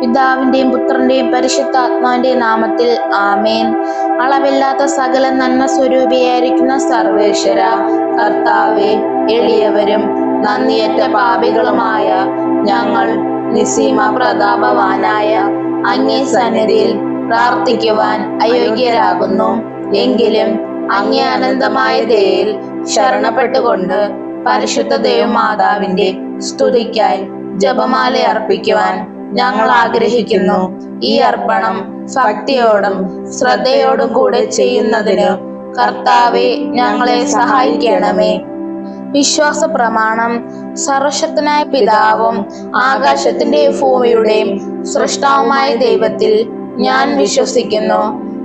പിതാവിന്റെയും പുത്രന്റെയും പരിശുദ്ധാത്മാവിന്റെയും നാമത്തിൽ ആമേൻ. അളവില്ലാത്ത സകല നന്മ സ്വരൂപിയായിരിക്കുന്ന സർവേശ്വര കർത്താവേ, എളിയവരും നന്ദിയറ്റ പാപികളുമായ ഞങ്ങൾ നിസ്സീമ പ്രതാപവാനായ അങ്ങേ സന്നിധിയിൽ പ്രാർത്ഥിക്കുവാൻ അയോഗ്യരാകുന്നു. എങ്കിലും അങ്ങേ അനന്തമായ ദയയിൽ ശരണപ്പെട്ടുകൊണ്ട് പരിശുദ്ധ ദേവമാതാവിന്റെ സ്തുതിക്കായി ജപമാല അർപ്പിക്കുവാൻ ഞങ്ങൾ ആഗ്രഹിക്കുന്നു. ഈ അർപ്പണം ഭക്തിയോടും ശ്രദ്ധയോടും കൂടെ ചെയ്യുന്നതിന് കർത്താവെ ഞങ്ങളെ സഹായിക്കണമേ. വിശ്വാസ പ്രമാണം. സർവശക്തനായ പിതാവും ആകാശത്തിന്റെയും ഭൂമിയുടെയും സൃഷ്ടാവുമായ ദൈവത്തിൽ ഞാൻ വിശ്വസിക്കുന്നു.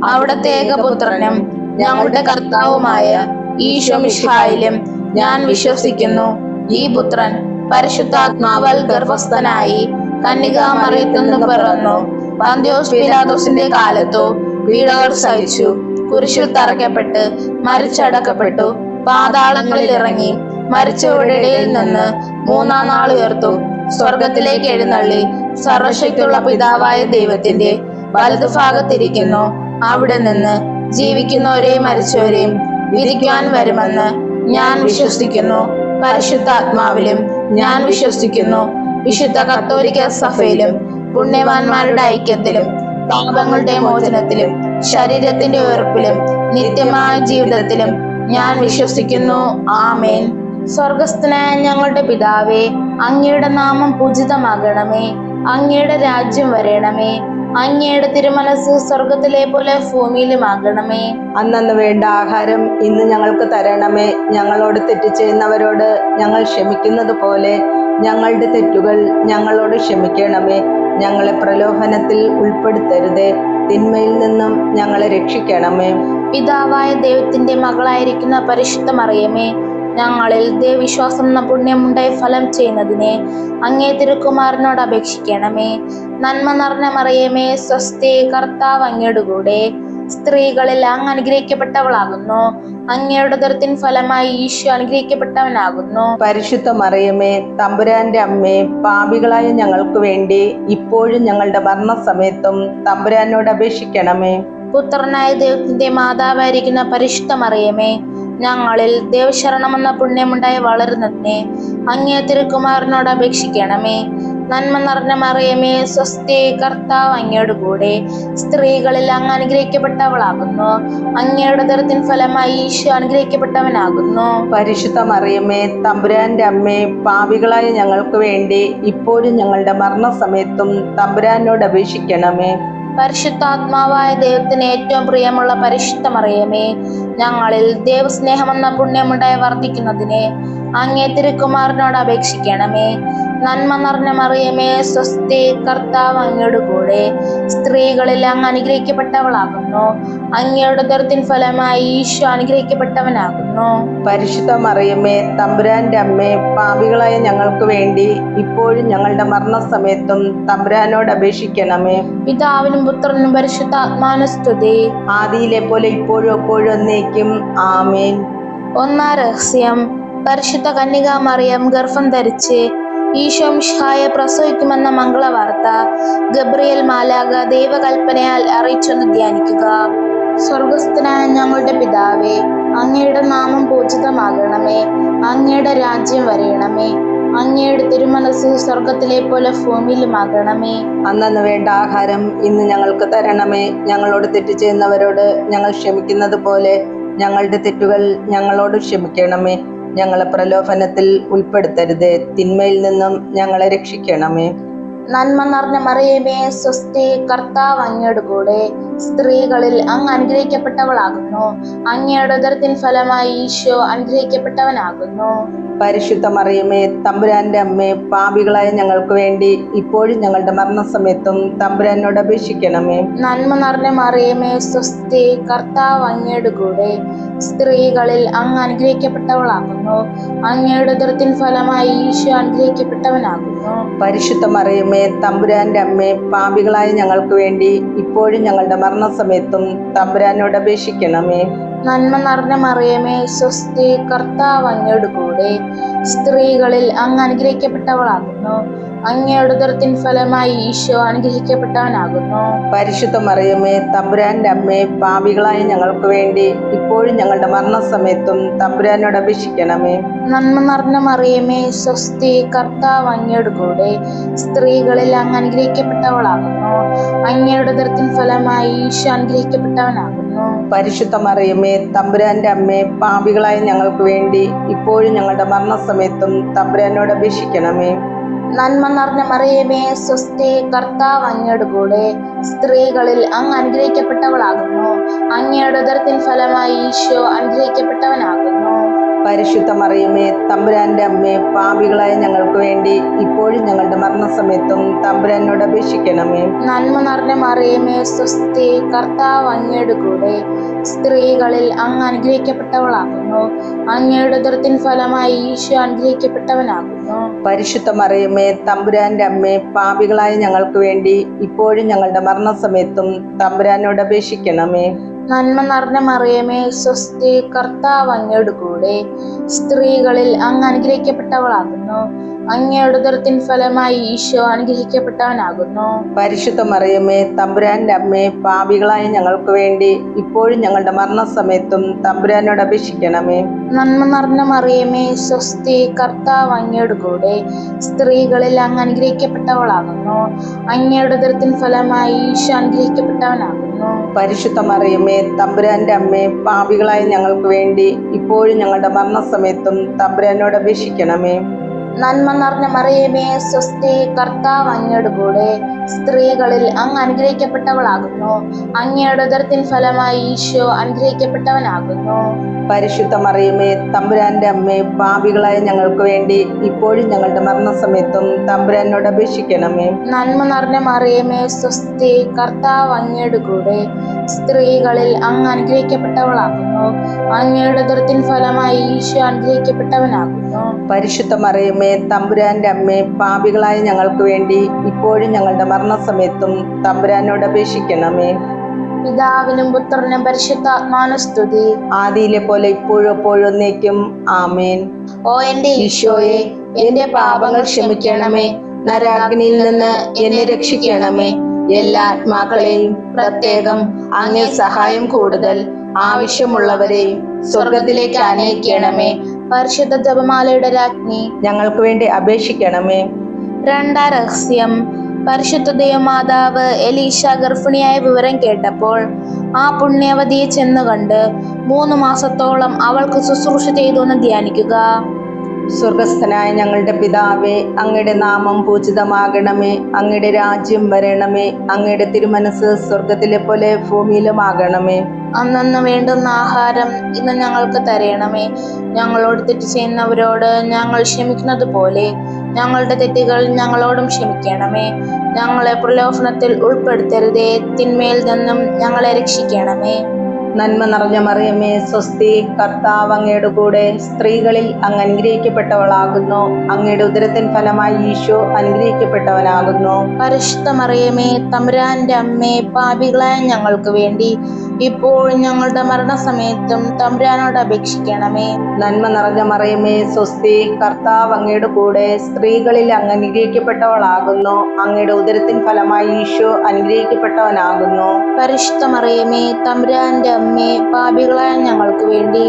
അവിടുത്തെ ഏകപുത്രനും ഞങ്ങളുടെ കർത്താവുമായ ഈശോ മിശിഹായിലും ഞാൻ വിശ്വസിക്കുന്നു. ഈ പുത്രൻ പരിശുദ്ധാത്മാവാൽ ഗർഭസ്ഥനായി കന്യകാമറിയത്തിൽ നിന്ന് പിറന്നു. പന്തിയോസ് പീലാത്തോസിന്റെ കാലത്തു പീഡകൾ സഹിച്ചു, കുരിശിൽ തറയ്ക്കപ്പെട്ട് മരിച്ചടക്കപ്പെട്ടു, പാതാളങ്ങളിൽ ഇറങ്ങി മരിച്ചവരുടെ ഇടയിൽ നിന്ന് മൂന്നാം നാൾ ഉയർത്തു, സ്വർഗത്തിലേക്ക് എഴുന്നള്ളി സർവശക്തിയുള്ള പിതാവായ ദൈവത്തിന്റെ വലതുഭാഗത്തിരിക്കുന്നു. അവിടെ നിന്ന് ജീവിക്കുന്നവരെയും മരിച്ചവരെയും വിധിക്കുവാൻ വരുമെന്ന് ഞാൻ വിശ്വസിക്കുന്നു. പരിശുദ്ധാത്മാവിലും ഞാൻ വിശ്വസിക്കുന്നു. വിശുദ്ധ കത്തോലിക്ക സഭയിലും പുണ്യവാന്മാരുടെ ഐക്യത്തിലും പാപങ്ങളുടെ മോചനത്തിലും ശരീരത്തിന്റെ ഉയർപ്പിലും നിത്യമായ ജീവിതത്തിലും ഞാൻ വിശ്വസിക്കുന്നു. ആമേൻ. സ്വർഗസ്ഥനായ ഞങ്ങളുടെ പിതാവേ, അങ്ങയുടെ നാമം പൂജിതമാകണമേ. അങ്ങയുടെ രാജ്യം വരണമേ. അങ്ങയുടെ തിരുമനസ് സ്വർഗത്തിലെ പോലെ ഭൂമിയിലുമാകണമേ. അന്നന്ന് വേണ്ട ആഹാരം ഇന്ന് ഞങ്ങൾക്ക് തരണമേ. ഞങ്ങളോട് തെറ്റ് ചെയ്യുന്നവരോട് ഞങ്ങൾ ക്ഷമിക്കുന്നത് പോലെ ഞങ്ങളുടെ തെറ്റുകൾ ഞങ്ങളോട് ക്ഷമിക്കണമേ. ഞങ്ങളെ പ്രലോഭനത്തിൽ ഉൾപ്പെടുത്തരുതേ, തിന്മയിൽ നിന്നും ഞങ്ങളെ രക്ഷിക്കണമേ. പിതാവായ ദൈവത്തിന്റെ മകളായിരിക്കുന്ന പരിശുദ്ധ മറിയമേ, ഞങ്ങളിൽ ദൈവവിശ്വാസം എന്ന പുണ്യമുണ്ടായി ഫലം ചെയ്യുന്നതിനെ അങ്ങേ തിരുക്കുമാരനോട് അപേക്ഷിക്കണമേ. നന്മ നിറഞ്ഞ മറിയമേ, സ്വസ്തി, കർത്താവ് അങ്ങയുടെ കൂടെ സ്ത്രീകളിൽ അങ്ങ് അനുഗ്രഹിക്കപ്പെട്ടവളാകുന്നു. അങ്ങയുടെ ഉദരത്തിൻ ഫലമായി ഈശോ അനുഗ്രഹിക്കപ്പെട്ടവനാകുന്നു. പരിശുദ്ധ മറിയമേ, തമ്പുരാന്റെ അമ്മേ, പാപികളായ ഞങ്ങൾക്ക് വേണ്ടി ഇപ്പോഴും ഞങ്ങളുടെ മരണസമയത്തും തമ്പുരാനോട് അപേക്ഷിക്കണമേ. പുത്രനായ ദൈവത്തിന്റെ മാതാവായിരിക്കുന്ന പരിശുദ്ധ മറിയമേ, ഞങ്ങളിൽ ദൈവശരണമെന്ന പുണ്യമുണ്ടായി വളരുന്നതിനെ അങ്ങേ തിരുക്കുമാരനോട് അപേക്ഷിക്കണമേ. നന്മ നിറഞ്ഞ മറിയമേ, സ്വസ്തി, കർത്താവ് അങ്ങയുടെ കൂടെ സ്ത്രീകളിൽ അങ്ങ് അനുഗ്രഹിക്കപ്പെട്ടവളാകുന്നു. അങ്ങയുടെ ഉദരത്തിൻ ഫലമായി ഈശോ അനുഗ്രഹിക്കപ്പെട്ടവനാകുന്നു. പരിശുദ്ധ മറിയമേ, തമ്പുരാന്റെ അമ്മേ, പാപികളായ ഞങ്ങൾക്ക് വേണ്ടി ഇപ്പോഴും ഞങ്ങളുടെ മരണസമയത്തും തമ്പുരാനോട് അപേക്ഷിക്കണമേ. പരിശുദ്ധാത്മാവായ ദൈവത്തിന് ഏറ്റവും പ്രിയമുള്ള പരിശുദ്ധ മറിയമേ, ഞങ്ങളിൽ ദൈവസ്നേഹമെന്ന പുണ്യമുണ്ടായി വർദ്ധിക്കുന്നതിനെ അങ്ങേ തിരുക്കുമാരനോട് അപേക്ഷിക്കണമേ. നന്മ നിറഞ്ഞ മറിയമേ, സ്വസ്തി, കർത്താവ് അങ്ങയുടെ കൂടെ സ്ത്രീകളിൽ അങ്ങ് അനുഗ്രഹിക്കപ്പെട്ടവളാകുന്നു. അങ്ങയുടെ ഉദരത്തിൻ ഫലമായി ഈശോ അനുഗ്രഹിക്കപ്പെട്ടവനാകുന്നു. പരിശുദ്ധ മറിയമേ, തമ്പുരാന്റെ അമ്മേ, പാപികളായ ഞങ്ങൾക്ക് വേണ്ടി ഇപ്പോഴും ഞങ്ങളുടെ മരണസമയത്തും തമ്പുരാനോട് അപേക്ഷിക്കണമേ. പിതാവിനും പുത്രനും പരിശുദ്ധാത്മാവിനും സ്തുതി. ആദിയിലെ പോലെ ഇപ്പോഴും എപ്പോഴും എന്നേക്കും. ആമേൻ. ഒന്നാം രഹസ്യം. പരിശുദ്ധ കന്യകാ മറിയം ഗർഭം ധരിച്ച് ഈശോ മിശിഹായെ പ്രസവിക്കുമെന്ന മംഗളവാർത്ത ഗബ്രിയേൽ മാലാഖ ദൈവകൽപ്പനയാൽ അറിയിച്ചെന്ന് ധ്യാനിക്കുക. സ്വർഗസ്ഥനായ ഞങ്ങളുടെ പിതാവേ, അങ്ങയുടെ നാമം പൂജിതമാകണമേ. അങ്ങയുടെ രാജ്യം വരയണമേ. അങ്ങയുടെ തിരുമനസ് സ്വർഗത്തിലെ പോലെ ഭൂമിയിലുമാകണമേ. അന്നന്ന് വേണ്ട ആഹാരം ഇന്ന് ഞങ്ങൾക്ക് തരണമേ. ഞങ്ങളോട് തെറ്റ് ചെയ്യുന്നവരോട് ഞങ്ങൾ ക്ഷമിക്കുന്നത് പോലെ ഞങ്ങളുടെ തെറ്റുകൾ ഞങ്ങളോട് ക്ഷമിക്കണമേ. ഞങ്ങളെ പ്രലോഭനത്തിൽ ഉൾപ്പെടുത്തരുതേ, തിന്മയിൽ നിന്നും ഞങ്ങളെ രക്ഷിക്കണമേ. നന്മ നിറഞ്ഞ മറിയമേ, സ്വസ്തി, കർത്താവ് അങ്ങയുടെ കൂടെ സ്ത്രീകളിൽ അങ്ങ് അനുഗ്രഹിക്കപ്പെട്ടവളാകുന്നു. അങ്ങയുടെ ഉദരത്തിൻ ഫലമായി ഈശോ അനുഗ്രഹിക്കപ്പെട്ടവനാകുന്നു. പരിശുദ്ധ മറിയമേ, തമ്പുരാന്റെ അമ്മേ, പാപികളായ ഞങ്ങൾക്ക് വേണ്ടി ഇപ്പോഴും ഞങ്ങളുടെ മരണസമയത്തും തമ്പുരാനോട് അപേക്ഷിക്കണമേ. നന്മ നിറഞ്ഞ മറിയമേ, സ്വസ്തി, കർത്താവ് അങ്ങയുടെ കൂടെ സ്ത്രീകളിൽ അങ്ങ് അനുഗ്രഹിക്കപ്പെട്ടവളാകുന്നു. അങ്ങയുടെ ഉദരത്തിൻ ഫലമായി ഈശോ അനുഗ്രഹിക്കപ്പെട്ടവനാകുന്നു. പരിശുദ്ധ മറിയമേ, തമ്പുരാന്റെ അമ്മേ, പാപികളായ ഞങ്ങൾക്ക് വേണ്ടി ഇപ്പോഴും ഞങ്ങളുടെ മരണസമയത്തും തമ്പുരാനോട് അപേക്ഷിക്കണമേ. നന്മ നിറഞ്ഞ മറിയമേ, സ്വസ്തി, കർത്താവ് അങ്ങയുടെ കൂടെ സ്ത്രീകളിൽ അങ്ങ് അനുഗ്രഹിക്കപ്പെട്ടവളാകുന്നു. അങ്ങയുടെ ഉദരത്തിൻ ഫലമായി ഈശോ അനുഗ്രഹിക്കപ്പെട്ടവനാകുന്നു. പരിശുദ്ധ മറിയമേ തമ്പുരാന്റെ അമ്മേ, പാപികളായ ഞങ്ങൾക്ക് വേണ്ടി ഇപ്പോഴും ഞങ്ങളുടെ മരണസമയത്തും തമ്പുരാനോട് അപേക്ഷിക്കണമേ. നന്മ നിറഞ്ഞ മറിയമേ സ്വസ്തി, കർത്താവ് അങ്ങയുടെ കൂടെ, സ്ത്രീകളിൽ അങ്ങ് അനുഗ്രഹിക്കപ്പെട്ടവളാകുന്നു. അങ്ങയുടെ ഉദരത്തിൻ ഫലമായി ഈശോ അനുഗ്രഹിക്കപ്പെട്ടവനാകുന്നു. പരിശുദ്ധ മറിയമേ തമ്പുരാന്റെ അമ്മേ, പാപികളായ ഞങ്ങൾക്ക് വേണ്ടി ഇപ്പോഴും ഞങ്ങളുടെ മരണസമയത്തും തമ്പുരാനോട് അപേക്ഷിക്കണമേ. നന്മ നിറഞ്ഞ മറിയമേ സ്വസ്തി, കർത്താവ് അങ്ങയുടെ കൂടെ, സ്ത്രീകളിൽ അങ്ങ് അനുഗ്രഹിക്കപ്പെട്ടവളാകുന്നു. അങ്ങയുടെ ഉദരത്തിൻ ഫലമായി ഈശോ അനുഗ്രഹിക്കപ്പെട്ടവനാകുന്നു. പരിശുദ്ധ മറിയമേ തമ്പുരാന്റെ അമ്മേ, പാപികളായ ഞങ്ങൾക്ക് വേണ്ടി ഇപ്പോഴും ഞങ്ങളുടെ മരണസമയത്തും തമ്പുരാനോട് അപേക്ഷിക്കണമേ. നന്മ നിറഞ്ഞ മറിയമേ സ്വസ്തി, കർത്താവ് അങ്ങയുടെ കൂടെ, സ്ത്രീകളിൽ അങ്ങ് അനുഗ്രഹിക്കപ്പെട്ടവളാകുന്നു. അങ്ങയുടെ ഉദരത്തിൻ ഫലമായി ഈശോ അനുഗ്രഹിക്കപ്പെട്ടവനാകുന്നു. പരിശുദ്ധ മറിയമേ തമ്പുരാന്റെ അമ്മേ, പാപികളായ ഞങ്ങൾക്ക് വേണ്ടി ഇപ്പോഴും ഞങ്ങളുടെ മരണസമയത്തും തമ്പുരാനോട് അപേക്ഷിക്കണമേ. നന്മ നിറഞ്ഞ മറിയമേ സ്വസ്തി, കർത്താവ് അങ്ങയുടെ കൂടെ, സ്ത്രീകളിൽ അങ്ങ് അനുഗ്രഹിക്കപ്പെട്ടവളാകുന്നു. അങ്ങയുടെ ഉദരത്തിൻ ഫലമായി ഈശോ അനുഗ്രഹിക്കപ്പെട്ടവനാകുന്നു. പരിശുദ്ധ മറിയമേ തമ്പുരാന്റെ അമ്മേ, പാപികളായ ഞങ്ങൾക്ക് വേണ്ടി ഇപ്പോഴും ഞങ്ങളുടെ മരണസമയത്തും തമ്പുരാനോട് അപേക്ഷിക്കണമേ. നന്മ നിറഞ്ഞ മറിയമേ സ്വസ്തി, കർത്താവ് അങ്ങയുടെ കൂടെ, സ്ത്രീകളിൽ അങ്ങ് അനുഗ്രഹിക്കപ്പെട്ടവളാകുന്നു. അങ്ങയുടെ ഉദരത്തിൻ ഫലമായി ഈശോ അനുഗ്രഹിക്കപ്പെട്ടവനാകുന്നു. പരിശുദ്ധ മറിയമേ തമ്പുരാന്റെ അമ്മേ, പാപികളായ ഞങ്ങൾക്ക് വേണ്ടി ഇപ്പോഴും ഞങ്ങളുടെ മരണസമയത്തും തമ്പുരാനോട് അപേക്ഷിക്കണമേ. നന്മ നിറഞ്ഞ മറിയമേ സ്വസ്തി, കർത്താവ് അങ്ങയുടെ കൂടെ, സ്ത്രീകളിൽ അങ്ങ് അനുഗ്രഹിക്കപ്പെട്ടവളാകുന്നു. അങ്ങയുടെ ഉദരത്തിൻ ഫലമായി ഈശോ അനുഗ്രഹിക്കപ്പെട്ടവനാകുന്നു. പരിശുദ്ധ മറിയമേ തമ്പുരാന്റെ അമ്മേ, പാപികളായ ഞങ്ങൾക്ക് വേണ്ടി ഇപ്പോഴും ഞങ്ങളുടെ മരണസമയത്തും തമ്പുരാനോട് അപേക്ഷിക്കണമേ. നന്മ നിറഞ്ഞ മറിയമേ സ്വസ്തി, കർത്താവ് അങ്ങയുടെ കൂടെ, സ്ത്രീകളിൽ അങ്ങ് അനുഗ്രഹിക്കപ്പെട്ടവളാകുന്നു. അങ്ങയുടെ ഉദരത്തിൻ ഫലമായി ഈശോ അനുഗ്രഹിക്കപ്പെട്ടവനാകുന്നു. പരിശുദ്ധ മറിയമേ തമ്പുരാന്റെ അമ്മേ, പാപികളായ ഞങ്ങൾക്ക് വേണ്ടി ഇപ്പോഴും ഞങ്ങളുടെ മരണസമയത്തും തമ്പുരാനോട് അപേക്ഷിക്കണമേ. പിതാവിനും പുത്രനും പരിശുദ്ധാത്മാവിനും സ്തുതി, ആദിയിലെ പോലെ ഇപ്പോഴും എപ്പോഴും എന്നേക്കും. ആമേൻ. ഓ എന്റെ ഈശോയെ, എന്റെ പാപങ്ങൾ ക്ഷമിക്കണമേ, നരകാഗ്നിയിൽ നിന്ന് എന്നെ രക്ഷിക്കണമേ. എല്ലാ ആത്മാക്കളെയും പ്രത്യേകം അങ്ങേ സഹായം കൂടുതൽ ആവശ്യമുള്ളവരെയും സ്വർഗത്തിലേക്ക് ആനയിക്കണമേ. പരിശുദ്ധ ജപമാലയുടെ രാജ്ഞി, ഞങ്ങൾക്ക് വേണ്ടി അപേക്ഷിക്കണമേ. രണ്ടാം രഹസ്യം. പരിശുദ്ധ ദേവമാതാവ് എലീശ ഗർഭിണിയായ വിവരം കേട്ടപ്പോൾ ആ പുണ്യവതിയെ ചെന്ന് കണ്ട് 3 മാസത്തോളം അവൾക്ക് ശുശ്രൂഷ ചെയ്തു എന്ന് ധ്യാനിക്കുക. സ്വർഗസ്ഥനായ ഞങ്ങളുടെ പിതാവേ, അങ്ങയുടെ നാമം പൂജിതമാകണമേ. അങ്ങയുടെ രാജ്യം വരണമേ. അങ്ങയുടെ തിരുമനസ് സ്വർഗത്തിലെ പോലെ ഭൂമിയിലുമാകണമേ. അന്നന്ന് വേണ്ടുന്ന ആഹാരം ഇന്ന് ഞങ്ങൾക്ക് തരയണമേ. ഞങ്ങളോട് തെറ്റ് ചെയ്യുന്നവരോട് ഞങ്ങൾ ക്ഷമിക്കുന്നത് പോലെ ഞങ്ങളുടെ തെറ്റുകൾ ഞങ്ങളോടും ക്ഷമിക്കണമേ. ഞങ്ങളെ പ്രലോഭനത്തിൽ ഉൾപ്പെടുത്തരുതേ, തിന്മയിൽ നിന്നും ഞങ്ങളെ രക്ഷിക്കണമേ. നന്മ നിറഞ്ഞ മറിയമേ സ്വസ്തി, കർത്താവ് അങ്ങയുടെ കൂടെ, സ്ത്രീകളിൽ അങ്ങ് അനുഗ്രഹിക്കപ്പെട്ടവളാകുന്നു. അങ്ങയുടെ ഉദരത്തിൻ ഫലമായി ഈശോ അനുഗ്രഹിക്കപ്പെട്ടവനാകുന്നു. പരിശുദ്ധ മറിയമേ തമ്പുരാന്റെ അമ്മേ, പാപികളായ ഞങ്ങൾക്ക് വേണ്ടി ഇപ്പോഴും ഞങ്ങളുടെ മരണസമയത്തും തമ്പുരാനോട് അപേക്ഷിക്കണമേ. നന്മ നിറഞ്ഞ മറിയമേ സ്വസ്തി, കർത്താവ് അങ്ങയുടെ കൂടെ, സ്ത്രീകളിൽ അങ്ങ് അനുഗ്രഹിക്കപ്പെട്ടവളാകുന്നു. അങ്ങയുടെ ഉദരത്തിൻ ഫലമായി ഈശോ അനുഗ്രഹിക്കപ്പെട്ടവനാകുന്നു. പരിശുദ്ധ മറിയമേ തമ്പുരാന്റെ അമ്മേ, പാപികളായ ഞങ്ങൾക്ക് വേണ്ടി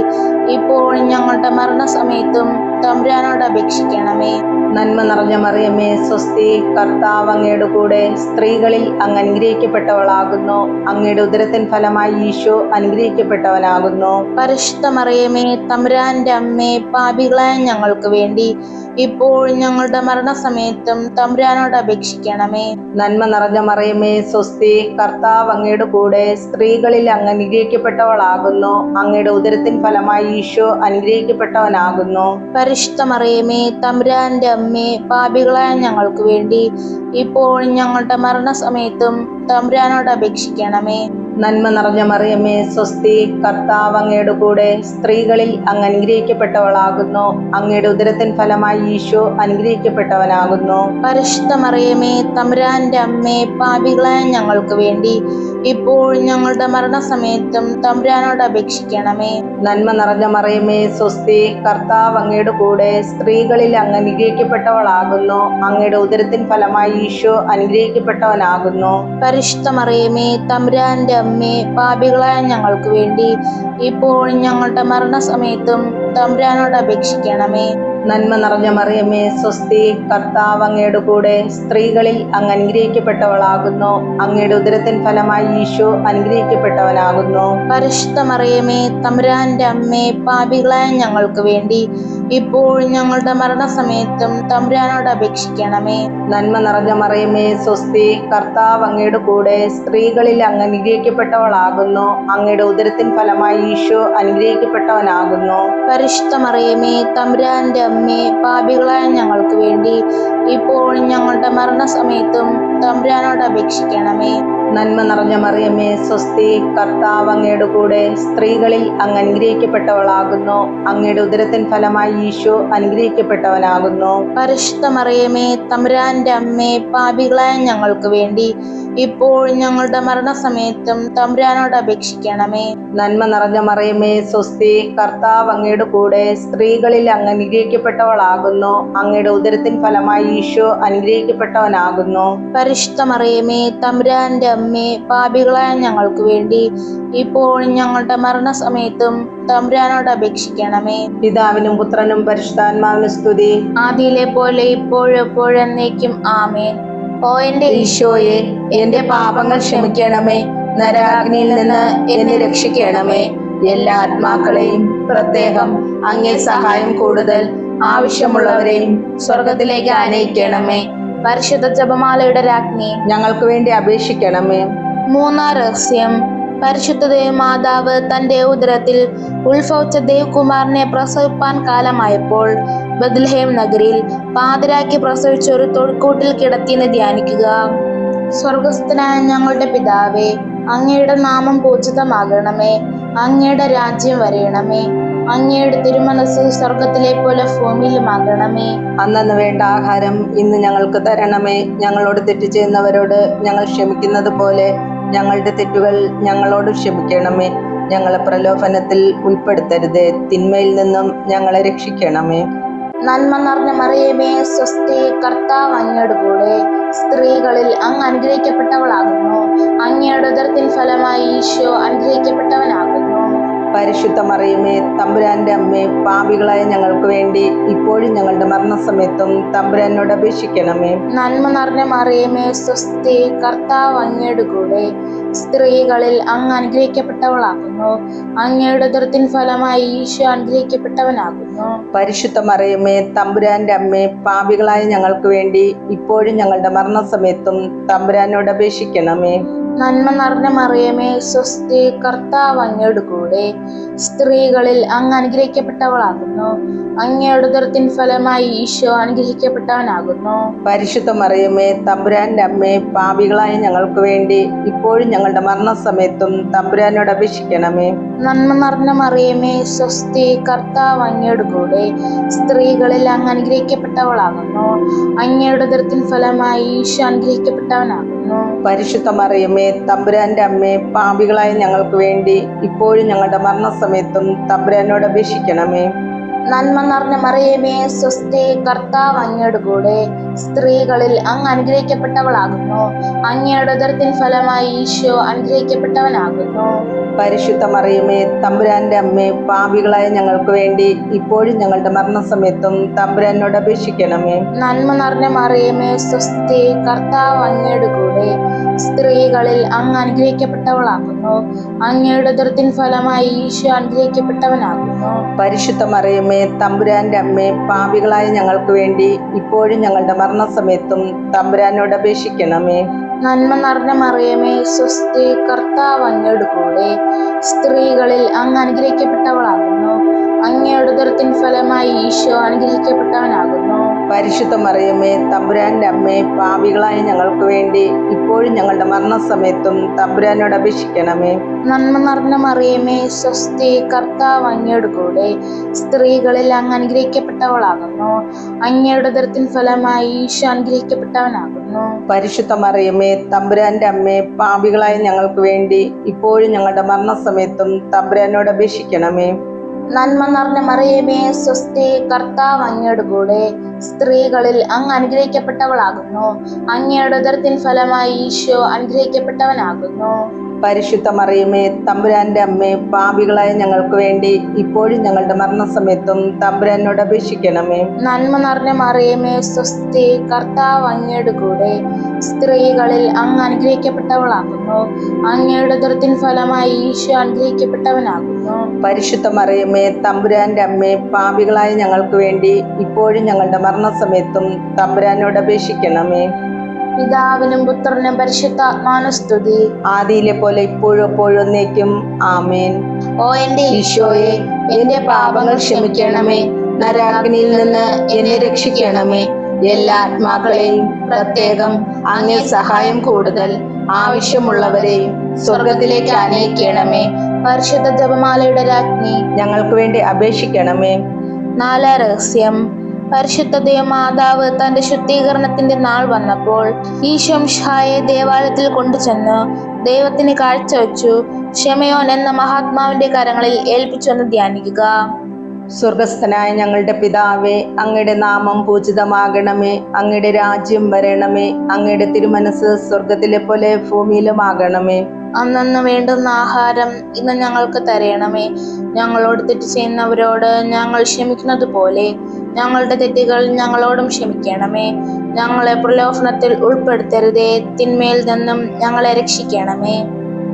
ഇപ്പോഴും ഞങ്ങളുടെ മരണസമയത്തും തമ്പുരാനോട് അപേക്ഷിക്കണമേ. നന്മ നിറഞ്ഞ മറിയമേ സ്വസ്തി, കർത്താവ് അങ്ങയുടെ കൂടെ, സ്ത്രീകളിൽ അങ്ങ് അനുഗ്രഹിക്കപ്പെട്ടവളാകുന്നു. അങ്ങയുടെ ഉദരത്തിൻ ഫലമായി ഈശോ അനുഗ്രഹിക്കപ്പെട്ടവനാകുന്നു. പരിശുദ്ധ മറിയമേ തമ്പുരാന്റെ അമ്മേ, പാപികളായ ഞങ്ങൾക്ക് വേണ്ടി ഇപ്പോഴും ഞങ്ങളുടെ മരണസമയത്തും തമ്പുരാനോട് അപേക്ഷിക്കണമേ. നന്മ നിറഞ്ഞ മറിയമേ സ്വസ്തി, കർത്താവ് അങ്ങയുടെ കൂടെ, സ്ത്രീകളിൽ അങ്ങ് അനുഗ്രഹിക്കപ്പെട്ടവളാകുന്നു. അങ്ങയുടെ ഉദരത്തിൻ ഫലമായി ഈശോ അനുഗ്രഹിക്കപ്പെട്ടവനാകുന്നു. പരിശുദ്ധ മറിയമേ തമ്പുരാന്റെ അമ്മേ, പാപികളായ ഞങ്ങൾക്ക് വേണ്ടി ഇപ്പോഴും ഞങ്ങളുടെ മരണസമയത്തും തമ്പുരാനോട് അപേക്ഷിക്കണമേ. നന്മ നിറഞ്ഞ മറിയമേ സ്വസ്തി, കർത്താവ് അങ്ങയുടെ കൂടെ, സ്ത്രീകളിൽ അങ്ങ് അനുഗ്രഹിക്കപ്പെട്ടവളാകുന്നു. അങ്ങയുടെ ഉദരത്തിൻ ഫലമായി ഈശോ അനുഗ്രഹിക്കപ്പെട്ടവനാകുന്നു. പരിശുദ്ധ മറിയമേ തമ്പുരാന്റെ അമ്മേ, പാപികളായ ഞങ്ങൾക്ക് വേണ്ടി ഇപ്പോൾ ഞങ്ങളുടെ മരണസമയത്തും തമ്പുരാനോട് അപേക്ഷിക്കണമേ. നന്മ നിറഞ്ഞ മറിയമേ സ്വസ്തി, കർത്താവ് അങ്ങയുടെ കൂടെ, സ്ത്രീകളിൽ അങ്ങ് അനുഗ്രഹിക്കപ്പെട്ടവളാകുന്നു. അങ്ങയുടെ ഉദരത്തിൻ ഫലമായി ഈശോ അനുഗ്രഹിക്കപ്പെട്ടവനാകുന്നു. പരിശുദ്ധ മറിയമേ തമ്പുരാന്റെ അമ്മേ, പാപികളായ ഞങ്ങൾക്ക് വേണ്ടി ഇപ്പോൾ ഞങ്ങളുടെ മരണസമയത്തും തമ്പുരാനോട് അപേക്ഷിക്കണമേ. നന്മ നിറഞ്ഞ മറിയമേ സ്വസ്തി, കർത്താവ് അങ്ങയുടെ കൂടെ, സ്ത്രീകളിൽ അങ്ങ് അനുഗ്രഹിക്കപ്പെട്ടവളാകുന്നു. അങ്ങയുടെ ഉദരത്തിൻ ഫലമായി ഈശോ അനുഗ്രഹിക്കപ്പെട്ടവനാകുന്നു. പരിശുദ്ധ മറിയമേ തമ്പുരാന്റെ അമ്മേ, പാപികളായ ഞങ്ങൾക്ക് വേണ്ടി ഇപ്പോൾ ഞങ്ങളുടെ മരണസമയത്തും തമ്പുരാനോട് അപേക്ഷിക്കണമേ. നന്മ നിറഞ്ഞ മറിയമേ സ്വസ്തി, കർത്താവ് അങ്ങയുടെ കൂടെ, സ്ത്രീകളിൽ അങ്ങ് അനുഗ്രഹിക്കപ്പെട്ടവളാകുന്നു. അങ്ങയുടെ ഉദരത്തിൻ ഫലമായി ഈശോ അനുഗ്രഹിക്കപ്പെട്ടവനാകുന്നു. പരിശുദ്ധ മറിയമേ തമ്പുരാന്റെ അമ്മേ, പാപികളായ ഞങ്ങൾക്ക് വേണ്ടി ഇപ്പോൾ ഞങ്ങളുടെ മരണസമയത്തും തമ്പുരാനോട് അപേക്ഷിക്കണമേ. നന്മ നിറഞ്ഞ മറിയമേ സ്വസ്തി, കർത്താവ് അങ്ങയുടെ കൂടെ, സ്ത്രീകളിൽ അങ്ങ് അനുഗ്രഹിക്കപ്പെട്ടവളാകുന്നു. അങ്ങയുടെ ഉദരത്തിൻ ഫലമായി ഈശോ അനുഗ്രഹിക്കപ്പെട്ടവനാകുന്നു. പരിശുദ്ധ മറിയമേ തമ്പുരാന്റെ അമ്മേ, പാപികളായ ഞങ്ങൾക്ക് വേണ്ടി ഇപ്പോൾ ഞങ്ങളുടെ മരണസമയത്തും തമ്പുരാനോട് അപേക്ഷിക്കണമേ. നന്മ നിറഞ്ഞ മറിയമേ സ്വസ്തി, കർത്താവ് അങ്ങയുടെ കൂടെ, സ്ത്രീകളിൽ അങ്ങ് അനുഗ്രഹിക്കപ്പെട്ടവളാകുന്നു. അങ്ങയുടെ ഉദരത്തിൻ ഫലമായി ഈശോ അനുഗ്രഹിക്കപ്പെട്ടവനാകുന്നു. പരിശുദ്ധ മറിയമേ തമ്പുരാന്റെ അമ്മേ, പാപികളായ ഞങ്ങൾക്ക് വേണ്ടി ഇപ്പോൾ ഞങ്ങളുടെ മരണസമയത്തും തമ്പുരാനോട് അപേക്ഷിക്കണമേ. പിതാവിനും പുത്രനും പരിശുദ്ധാത്മാവിനും സ്തുതി, ആദിയിലെ പോലെ ഇപ്പോഴും എപ്പോഴും എന്നേക്കും ആമേൻ. ഓ എന്റെ ഈശോയെ, എന്റെ പാപങ്ങൾ ക്ഷമിക്കണമേ. നരകാഗ്നിയിൽ നിന്ന് എന്നെ രക്ഷിക്കണമേ. എല്ലാ ആത്മാക്കളെയും, പ്രത്യേകം അങ്ങേ സഹായം കൂടുതൽ ആവശ്യമുള്ളവരെയും സ്വർഗത്തിലേക്ക് ആനയിക്കണമേ. പരിശുദ്ധ ജപമാലയുടെ രാജ്ഞി, ഞങ്ങൾക്ക് വേണ്ടി അപേക്ഷിക്കണമേ. മൂന്നാം രഹസ്യം. പരിശുദ്ധ ദേവമാതാവ് തന്റെ ഉദരത്തിൽ ഉത്ഭവിച്ച ദേവകുമാരനെ പ്രസവിപ്പാൻ കാലമായപ്പോൾ ബത്ലഹേം നഗരിയിൽ പാതിരാക്കി പ്രസവിച്ച ഒരു തൊഴുക്കൂട്ടിൽ കിടത്തിയെന്ന് ധ്യാനിക്കുക. സ്വർഗസ്ഥനായ ഞങ്ങളുടെ പിതാവേ, അങ്ങയുടെ നാമം പൂജിതമാകണമേ. അങ്ങയുടെ രാജ്യം വരയണമേ. അങ്ങയുടെ തിരുമനസ് സ്വർഗത്തിലെ പോലെ ഭൂമിയിലുമാകണമേ. അന്നന്ന് വേണ്ട ആഹാരം ഇന്ന് ഞങ്ങൾക്ക് തരണമേ. ഞങ്ങളോട് തെറ്റ് ചെയ്യുന്നവരോട് ഞങ്ങൾ ക്ഷമിക്കുന്നത് പോലെ ഞങ്ങളുടെ തെറ്റുകൾ ഞങ്ങളോട് ക്ഷമിക്കണമേ. ഞങ്ങളെ പ്രലോഭനത്തിൽ ഉൾപ്പെടുത്തരുതേ, തിന്മയിൽ നിന്നും ഞങ്ങളെ രക്ഷിക്കണമേ. നന്മ നിറഞ്ഞ മറിയമേ സ്വസ്തി, കർത്താവ് അങ്ങയുടെ കൂടെ, സ്ത്രീകളിൽ അങ്ങ് അനുഗ്രഹിക്കപ്പെട്ടവളാകുന്നു. അങ്ങയുടെ ഉദരത്തിൻ ഫലമായി ഈശോ അനുഗ്രഹിക്കപ്പെട്ടവനാകുന്നു. പരിശുദ്ധ മറിയമേ തമ്പുരാന്റെ അമ്മേ, പാപികളായ ഞങ്ങൾക്ക് വേണ്ടി ഇപ്പോഴും ഞങ്ങളുടെ മരണസമയത്തും തമ്പുരാനോട് അപേക്ഷിക്കണമേ. നന്മ നിറഞ്ഞ മറിയമേ സ്വസ്തി, കർത്താവ് അങ്ങയുടെ കൂടെ, സ്ത്രീകളിൽ അങ്ങ് അനുഗ്രഹിക്കപ്പെട്ടവളാകുന്നു. അങ്ങയുടെ ഉദരത്തിൻ ഫലമായി ഈശോ അനുഗ്രഹിക്കപ്പെട്ടവനാകുന്നു. പരിശുദ്ധ മറിയമേ തമ്പുരാന്റെ അമ്മേ, പാപികളായ ഞങ്ങൾക്ക് വേണ്ടി ഇപ്പോഴും ഞങ്ങളുടെ മരണസമയത്തും തമ്പുരാനോട് അപേക്ഷിക്കണമേ. നന്മ നിറഞ്ഞ മറിയമേ സ്വസ്തി, കർത്താവ് അങ്ങയുടെ കൂടെ, സ്ത്രീകളിൽ അങ്ങ് അനുഗ്രഹിക്കപ്പെട്ടവളാകുന്നു. അങ്ങയുടെ ഉദരത്തിൻ ഫലമായി ഈശോ അനുഗ്രഹിക്കപ്പെട്ടവനാകുന്നു. പരിശുദ്ധ മറിയമേ തമ്പുരാന്റെ അമ്മേ, പാപികളായ ഞങ്ങൾക്ക് വേണ്ടി ഇപ്പോഴും ഞങ്ങളുടെ മരണസമയത്തും തമ്പുരാനോട് അപേക്ഷിക്കണമേ. നന്മ നിറഞ്ഞ മറിയമേ സ്വസ്തി, കർത്താവ് അങ്ങയുടെ കൂടെ, സ്ത്രീകളിൽ അങ്ങ് അനുഗ്രഹിക്കപ്പെട്ടവളാകുന്നു. അങ്ങയുടെ ഉദരത്തിൻ ഫലമായി ഈശോ അനുഗ്രഹിക്കപ്പെട്ടവനാകുന്നു. പരിശുദ്ധ മറിയമേ തമ്പുരാന്റെ അമ്മേ, പാപികളായ ഞങ്ങൾക്ക് വേണ്ടി ഇപ്പോഴും ഞങ്ങളുടെ മരണസമയത്തും തമ്പുരാനോട് അപേക്ഷിക്കണമേ. നന്മ നിറഞ്ഞ മറിയമേ സ്വസ്തി, കർത്താവ് അങ്ങയുടെ കൂടെ, സ്ത്രീകളിൽ അങ്ങ് അനുഗ്രഹിക്കപ്പെട്ടവളാകുന്നു. അങ്ങയുടെ ഉദരത്തിൻ ഫലമായി ഈശോ അനുഗ്രഹിക്കപ്പെട്ടവനാകുന്നു. പരിശുദ്ധ മറിയമേ തമ്പുരാന്റെ അമ്മേ, പാപികളായ ഞങ്ങൾക്ക് വേണ്ടി ഇപ്പോഴും ഞങ്ങളുടെ മരണസമയത്തും തമ്പുരാനോട് അപേക്ഷിക്കണമേ. നന്മ നിറഞ്ഞ മറിയമേ സ്വസ്തി, കർത്താവ് അങ്ങയുടെ കൂടെ, സ്ത്രീകളിൽ അങ്ങ് അനുഗ്രഹിക്കപ്പെട്ടവളാകുന്നു. അങ്ങയുടെ ഉദരത്തിൻ ഫലമായി ഈശോ അനുഗ്രഹിക്കപ്പെട്ടവനാകുന്നു. പരിശുദ്ധ മറിയമേ തമ്പുരാന്റെ അമ്മേ, പാപികളായ ഞങ്ങൾക്ക് വേണ്ടി ഇപ്പോഴും ഞങ്ങളുടെ മരണസമയത്തും തമ്പുരാനോട് അപേക്ഷിക്കണമേ. നന്മ നിറഞ്ഞ മറിയമേ സ്വസ്തി, കർത്താവ് അങ്ങയുടെ കൂടെ, സ്ത്രീകളിൽ അങ്ങ് അനുഗ്രഹിക്കപ്പെട്ടവളാകുന്നു. അങ്ങയുടെ ഉദരത്തിൻ ഫലമായി ഈശോ അനുഗ്രഹിക്കപ്പെട്ടവനാകുന്നു. പരിശുദ്ധ മറിയമേ തമ്പുരാന്റെ അമ്മേ, പാപികളായ ഞങ്ങൾക്ക് വേണ്ടി ഇപ്പോഴും ഞങ്ങളുടെ മരണസമയത്തും തമ്പുരാനോട് അപേക്ഷിക്കണമേ. നന്മ നിറഞ്ഞ മറിയമേ, സ്വസ്തി, കർത്താവ് അങ്ങയുടെ കൂടെ, സ്ത്രീകളിൽ അങ്ങ് അനുഗ്രഹിക്കപ്പെട്ടവളാകുന്നു. അങ്ങയുടെ ഉദരത്തിൻ ഫലമായി ഈശോ അനുഗ്രഹിക്കപ്പെട്ടവനാകുന്നു. പരിശുദ്ധ മറിയമേ തമ്പുരാന്റെ അമ്മേ, പാപികളായ ഞങ്ങൾക്ക് വേണ്ടി ഇപ്പോഴും ഞങ്ങളുടെ മരണസമയത്തും തമ്പുരാനോട് അപേക്ഷിക്കണമേ. നന്മ നിറഞ്ഞ മറിയമേ, സ്വസ്തി, കർത്താവ് അങ്ങയുടെ കൂടെ, സ്ത്രീകളിൽ അങ്ങ് അനുഗ്രഹിക്കപ്പെട്ടവളാകുന്നു. അങ്ങയുടെ ഉദരത്തിൻ ഫലമായി ഈശോ അനുഗ്രഹിക്കപ്പെട്ടവനാകുന്നു. പരിശുദ്ധ മറിയമേ തമ്പുരാന്റെ അമ്മേ, പാപികളായ ഞങ്ങൾക്ക് വേണ്ടി ഇപ്പോഴും ഞങ്ങളുടെ മരണസമയത്തും തമ്പുരാനോട് അപേക്ഷിക്കണമേ. നന്മ നിറഞ്ഞ മറിയമേ, സ്വസ്തി, കർത്താവ് അങ്ങയുടെ കൂടെ, സ്ത്രീകളിൽ അങ്ങ് അനുഗ്രഹിക്കപ്പെട്ടവളാകുന്നു. അങ്ങയുടെ ഉദരത്തിൻ ഫലമായി ഈശോ അനുഗ്രഹിക്കപ്പെട്ടവനാകുന്നു. പരിശുദ്ധ മറിയമേ തമ്പുരാന്റെ അമ്മേ, പാപികളായ ഞങ്ങൾക്ക് വേണ്ടി ഇപ്പോഴും ഞങ്ങളുടെ മരണസമയത്തും തമ്പുരാനോട് അപേക്ഷിക്കണമേ. പിതാവിനും പുത്രനും പരിശുദ്ധാത്മാവിനും സ്തുതി, ആദിയിലെ പോലെ ഇപ്പോഴും എപ്പോഴും എന്നേക്കും. ആമേൻ. ഓ എന്റെ ഈശോയെ, എന്റെ പാപങ്ങൾ ക്ഷമിക്കണമേ, നരകാഗ്നിയിൽ നിന്ന് എന്നെ രക്ഷിക്കണമേ. എല്ലാ ആത്മാക്കളെയും, പ്രത്യേകം അങ്ങേ സഹായം കൂടുതൽ ആവശ്യമുള്ളവരെയും സ്വർഗത്തിലേക്ക് ആനയിക്കണമേ. പരിശുദ്ധ ജപമാലയുടെ രാജ്ഞി, ഞങ്ങൾക്ക് വേണ്ടി അപേക്ഷിക്കണമേ. നാലാം രഹസ്യം. പരിശുദ്ധ ദേവമാതാവ് തന്റെ ശുദ്ധീകരണത്തിന്റെ നാൾ വന്നപ്പോൾ ഈശോ മിശിഹായെ ദേവാലയത്തിൽ കൊണ്ടുചെന്ന് ദൈവത്തിന് കാഴ്ചവെച്ചു. ക്ഷമയോൻ എന്ന മഹാത്മാവിന്റെ കരങ്ങളിൽ ഏൽപ്പിച്ചൊന്ന് ധ്യാനിക്കുക. സ്വർഗസ്ഥനായ ഞങ്ങളുടെ പിതാവേ, അങ്ങയുടെ നാമം പൂജിതമാകണമേ. അങ്ങയുടെ രാജ്യം വരണമേ. അങ്ങയുടെ തിരുമനസ് സ്വർഗത്തിലെ പോലെ ഭൂമിയിലുമാകണമേ. അന്നന്ന് വേണ്ടുന്ന ആഹാരം ഇന്ന് ഞങ്ങൾക്ക് തരയണമേ. ഞങ്ങളോട് തെറ്റ് ചെയ്യുന്നവരോട് ഞങ്ങൾ ക്ഷമിക്കുന്നത് പോലെ ഞങ്ങളുടെ തെറ്റുകൾ ഞങ്ങളോടും ക്ഷമിക്കണമേ. ഞങ്ങളെ പ്രലോഭനത്തിൽ ഉൾപ്പെടുത്തരുതേ, തിന്മയിൽ നിന്നും ഞങ്ങളെ രക്ഷിക്കണമേ.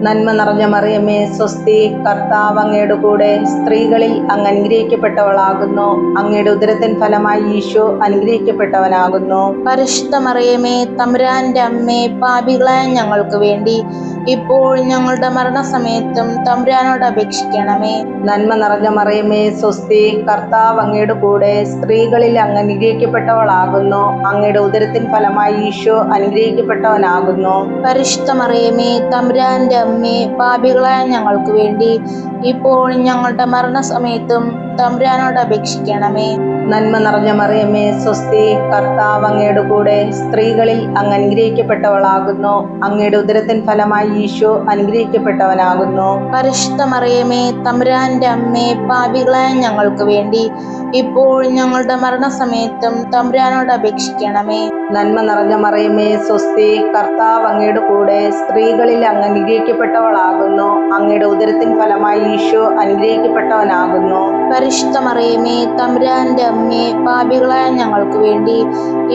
നന്മ നിറഞ്ഞ മറിയമേ, സ്വസ്തി, കർത്താവ് അങ്ങയുടെ കൂടെ, സ്ത്രീകളിൽ അങ്ങ് അനുഗ്രഹിക്കപ്പെട്ടവളാകുന്നു. അങ്ങയുടെ ഉദരത്തിൻ ഫലമായി ഈശോ അനുഗ്രഹിക്കപ്പെട്ടവനാകുന്നു. പരിശുദ്ധ മറിയമേ തമ്പുരാന്റെ അമ്മേ, പാപികളായ ഞങ്ങൾക്ക് വേണ്ടി ഇപ്പോഴും ഞങ്ങളുടെ മരണസമയത്തും തമ്പുരാനോട് അപേക്ഷിക്കണമേ. നന്മ നിറഞ്ഞ മറിയമേ, സ്വസ്തി, കർത്താവ് അങ്ങയുടെ കൂടെ, സ്ത്രീകളിൽ അങ്ങ് അനുഗ്രഹിക്കപ്പെട്ടവളാകുന്നു. അങ്ങയുടെ ഉദരത്തിൻ ഫലമായി ഈശോ അനുഗ്രഹിക്കപ്പെട്ടവനാകുന്നു. പരിശുദ്ധ മറിയമേ തമ്പുരാന്റെ അമ്മേ, പാപികളായ ഞങ്ങൾക്ക് വേണ്ടി ഇപ്പോഴും ഞങ്ങളുടെ മരണസമയത്തും തമ്പുരാനോട് അപേക്ഷിക്കണമേ. നന്മ നിറഞ്ഞ മറിയമേ, സ്വസ്തി, കർത്താവ് അങ്ങയുടെ കൂടെ, സ്ത്രീകളിൽ അങ്ങ് അനുഗ്രഹിക്കപ്പെട്ടവളാകുന്നു. അങ്ങയുടെ ഉദരത്തിൻ ഫലമായി ഈശോ അനുഗ്രഹിക്കപ്പെട്ടവനാകുന്നു. പരിശുദ്ധ മറിയമേ തമ്പുരാന്റെ അമ്മേ, പാപികളായ ഞങ്ങൾക്ക് വേണ്ടി ഇപ്പോഴും ഞങ്ങളുടെ മരണസമയത്തും തമ്പുരാനോട് അപേക്ഷിക്കണമേ. നന്മ നിറഞ്ഞ മറിയമേ, സ്വസ്തി, കർത്താവ് അങ്ങയുടെ കൂടെ, സ്ത്രീകളിൽ അങ്ങ് അനുഗ്രഹിക്കപ്പെട്ടവളാകുന്നു. അങ്ങയുടെ ഉദരത്തിൻ ഫലമായി ഈശോ അനുഗ്രഹിക്കപ്പെട്ടവനാകുന്നു. പരിശുദ്ധ മറിയമേ തമ്പുരാന്റെ അമ്മേ, പാപികളായ ഞങ്ങൾക്ക് വേണ്ടി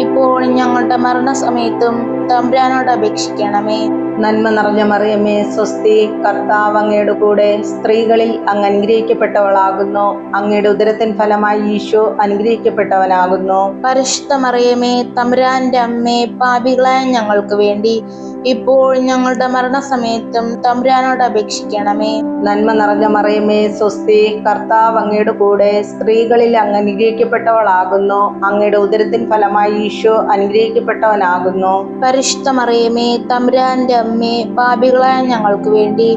ഇപ്പോഴും ഞങ്ങളുടെ മരണസമയത്തും തമ്പുരാനോട് അപേക്ഷിക്കണമേ. നന്മ നിറഞ്ഞ മറിയമേ, സ്വസ്തി, കർത്താവ് അങ്ങയുടെ കൂടെ, സ്ത്രീകളിൽ അങ്ങ് അനുഗ്രഹിക്കപ്പെട്ടവളാകുന്നു. അങ്ങയുടെ ഉദരത്തിൻ ഫലമായി ഈശോ അനുഗ്രഹിക്കപ്പെട്ടവനാകുന്നു. പരിശുദ്ധ മറിയമേ തമ്പുരാന്റെ അമ്മേ, പാപികളായ ഞങ്ങൾക്ക് വേണ്ടി ഇപ്പോഴും ഞങ്ങളുടെ മരണസമയത്തും തമ്പുരാനോട് അപേക്ഷിക്കണമേ. നന്മ നിറഞ്ഞ മറിയമേ, സ്വസ്തി, കർത്താവ് അങ്ങയുടെ കൂടെ, സ്ത്രീകളിൽ അങ്ങ് അനുഗ്രഹിക്കപ്പെട്ടവളാകുന്നു. അങ്ങയുടെ ഉദരത്തിൻ ഫലമായി ഈശോ അനുഗ്രഹിക്കപ്പെട്ടവനാകുന്നു. പരിശുദ്ധ മറിയമേ തമ്പുരാന്റെ അമ്മേ, പാപികളായ ഞങ്ങൾക്ക് വേണ്ടി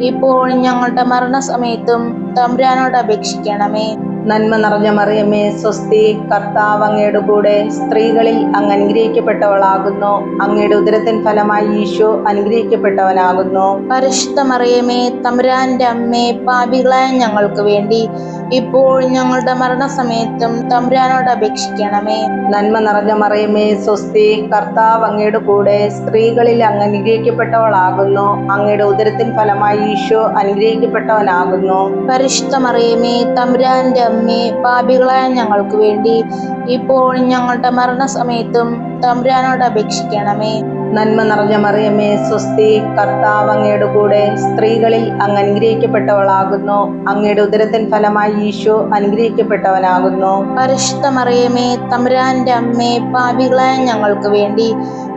ഇപ്പോഴും ഞങ്ങളുടെ മരണസമയത്തും തമ്പുരാനോട് അപേക്ഷിക്കണമേ. നന്മ നിറഞ്ഞ മറിയമേ, സ്വസ്തി, കർത്താവ് അങ്ങയുടെ കൂടെ, സ്ത്രീകളിൽ അങ്ങ് അനുഗ്രഹിക്കപ്പെട്ടവളാകുന്നു. അങ്ങയുടെ ഉദരത്തിൻ ഫലമായി ഈശോ അനുഗ്രഹിക്കപ്പെട്ടവനാകുന്നു. പരിശുദ്ധ മറിയമേ തമ്പുരാന്റെ അമ്മേ, പാപികളായ ഞങ്ങൾക്ക് വേണ്ടി ഇപ്പോഴും ഞങ്ങളുടെ മരണസമയത്തും തമ്പുരാനോട് അപേക്ഷിക്കണമേ. നന്മ നിറഞ്ഞ മറിയമേ, സ്വസ്തി, കർത്താവ് അങ്ങയുടെ കൂടെ, സ്ത്രീകളിൽ അങ്ങ് അനുഗ്രഹിക്കപ്പെട്ടവളാകുന്നു. അങ്ങയുടെ ഉദരത്തിൻ ഫലമായി ഈശോ അനുഗ്രഹിക്കപ്പെട്ടവനാകുന്നു. പരിശുദ്ധ മറിയമേ തമ്പുരാന്റെ അമ്മേ, പാപികളായ ഞങ്ങൾക്ക് വേണ്ടി ഇപ്പോഴും ഞങ്ങളുടെ മരണസമയത്തും തമ്പുരാനോട് അപേക്ഷിക്കണമേ. നന്മ നിറഞ്ഞ മറിയമേ സ്വസ്തി, കർത്താവ് അങ്ങയുടെ കൂടെ, സ്ത്രീകളിൽ അങ്ങ് അനുഗ്രഹിക്കപ്പെട്ടവളാകുന്നു. അങ്ങയുടെ ഉദരത്തിൻ ഫലമായി ഈശോ അനുഗ്രഹിക്കപ്പെട്ടവനാകുന്നു. പരിശുദ്ധ മറിയമേ തമ്പുരാന്റെ അമ്മേ, പാപികളായ ഞങ്ങൾക്ക് വേണ്ടി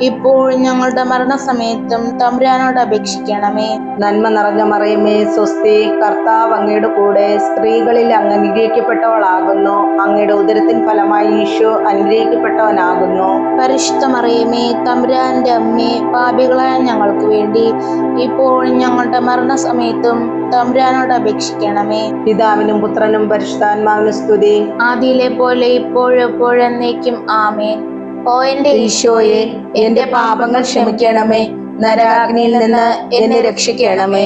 ഇപ്പോഴും ഞങ്ങളുടെ മരണസമയത്തും തമ്പുരാനോട് അപേക്ഷിക്കണമേ. നന്മ നിറഞ്ഞ മറിയമേ സ്വസ്തി, കർത്താവ് അങ്ങയുടെ കൂടെ, സ്ത്രീകളിൽ അങ്ങ് അനുഗ്രഹിക്കപ്പെട്ടവളാകുന്നു. അങ്ങയുടെ ഉദരത്തിൻ ഫലമായി ഈശോ അനുഗ്രഹിക്കപ്പെട്ടവനാകുന്നു. പരിശുദ്ധ മറിയമേ തമ്പുരാന്റെ അമ്മേ, പാപികളായ ഞങ്ങൾക്ക് വേണ്ടി ഇപ്പോഴും ഞങ്ങളുടെ മരണസമയത്തും തമ്പുരാനോട് അപേക്ഷിക്കണമേ. പിതാവിനും പുത്രനും പരിശുദ്ധാത്മാവിനും സ്തുതി, ആദിയിലെ പോലെ ഇപ്പോഴും എപ്പോഴും എന്നേക്കും ആമേൻ. ഓ എന്റെ ഈശോയെ, എന്റെ പാപങ്ങൾ ക്ഷമിക്കണമേ, നരകാഗ്നിയിൽ നിന്ന് എന്നെ രക്ഷിക്കണമേ.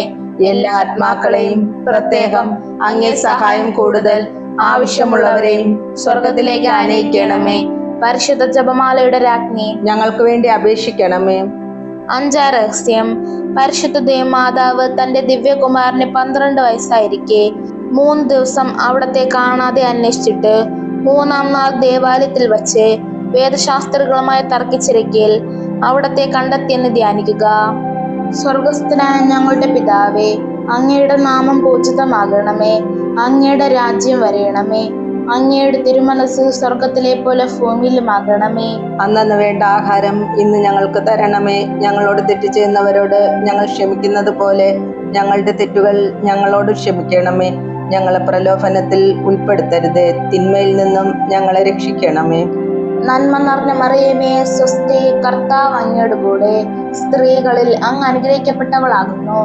എല്ലാ ആത്മാക്കളെയും, പ്രത്യേകം അങ്ങേ സഹായം കൂടുതൽ ആവശ്യമുള്ളവരെയും സ്വർഗത്തിലേക്ക് ആനയിക്കണമേ. പരിശുദ്ധ ജപമാലയുടെ രാജ്ഞി, ഞങ്ങൾക്ക് വേണ്ടി അപേക്ഷിക്കണമേ. അഞ്ചാം രഹസ്യം. പരിശുദ്ധ ദേവമാതാവ് തന്റെ ദിവ്യകുമാരന് 12 വയസ്സായിരിക്കെ 3 ദിവസം അവിടത്തെ കാണാതെ അന്വേഷിച്ചിട്ട് 3-ാം നാൾ ദേവാലയത്തിൽ വച്ച് വേദശാസ്ത്രികളുമായി തർക്കിച്ചിരിക്കൽ അവിടത്തെ കണ്ടെത്തിയെന്ന് ധ്യാനിക്കുക. സ്വർഗസ്ഥനായ ഞങ്ങളുടെ പിതാവേ, അങ്ങയുടെ നാമം പൂജിതമാകണമേ. അങ്ങയുടെ രാജ്യം വരയണമേ. അങ്ങയുടെ തിരുമനസ് സ്വർഗത്തിലെ പോലെ ഭൂമിയിലുമാകണമേ. അന്നന്ന് വേണ്ട ആഹാരം ഇന്ന് ഞങ്ങൾക്ക് തരണമേ. ഞങ്ങളോട് തെറ്റ് ചെയ്യുന്നവരോട് ഞങ്ങൾ ക്ഷമിക്കുന്നത് പോലെ ഞങ്ങളുടെ തെറ്റുകൾ ഞങ്ങളോട് ക്ഷമിക്കണമേ. ഞങ്ങളെ പ്രലോഭനത്തിൽ ഉൾപ്പെടുത്തരുത്, തിന്മയിൽ നിന്നും ഞങ്ങളെ രക്ഷിക്കണമേ. നന്മ നിറഞ്ഞ മറിയമേ സ്വസ്തി, കർത്താവ് അങ്ങയുടെ കൂടെ, സ്ത്രീകളിൽ അങ്ങ് അനുഗ്രഹിക്കപ്പെട്ടവളാകുന്നു.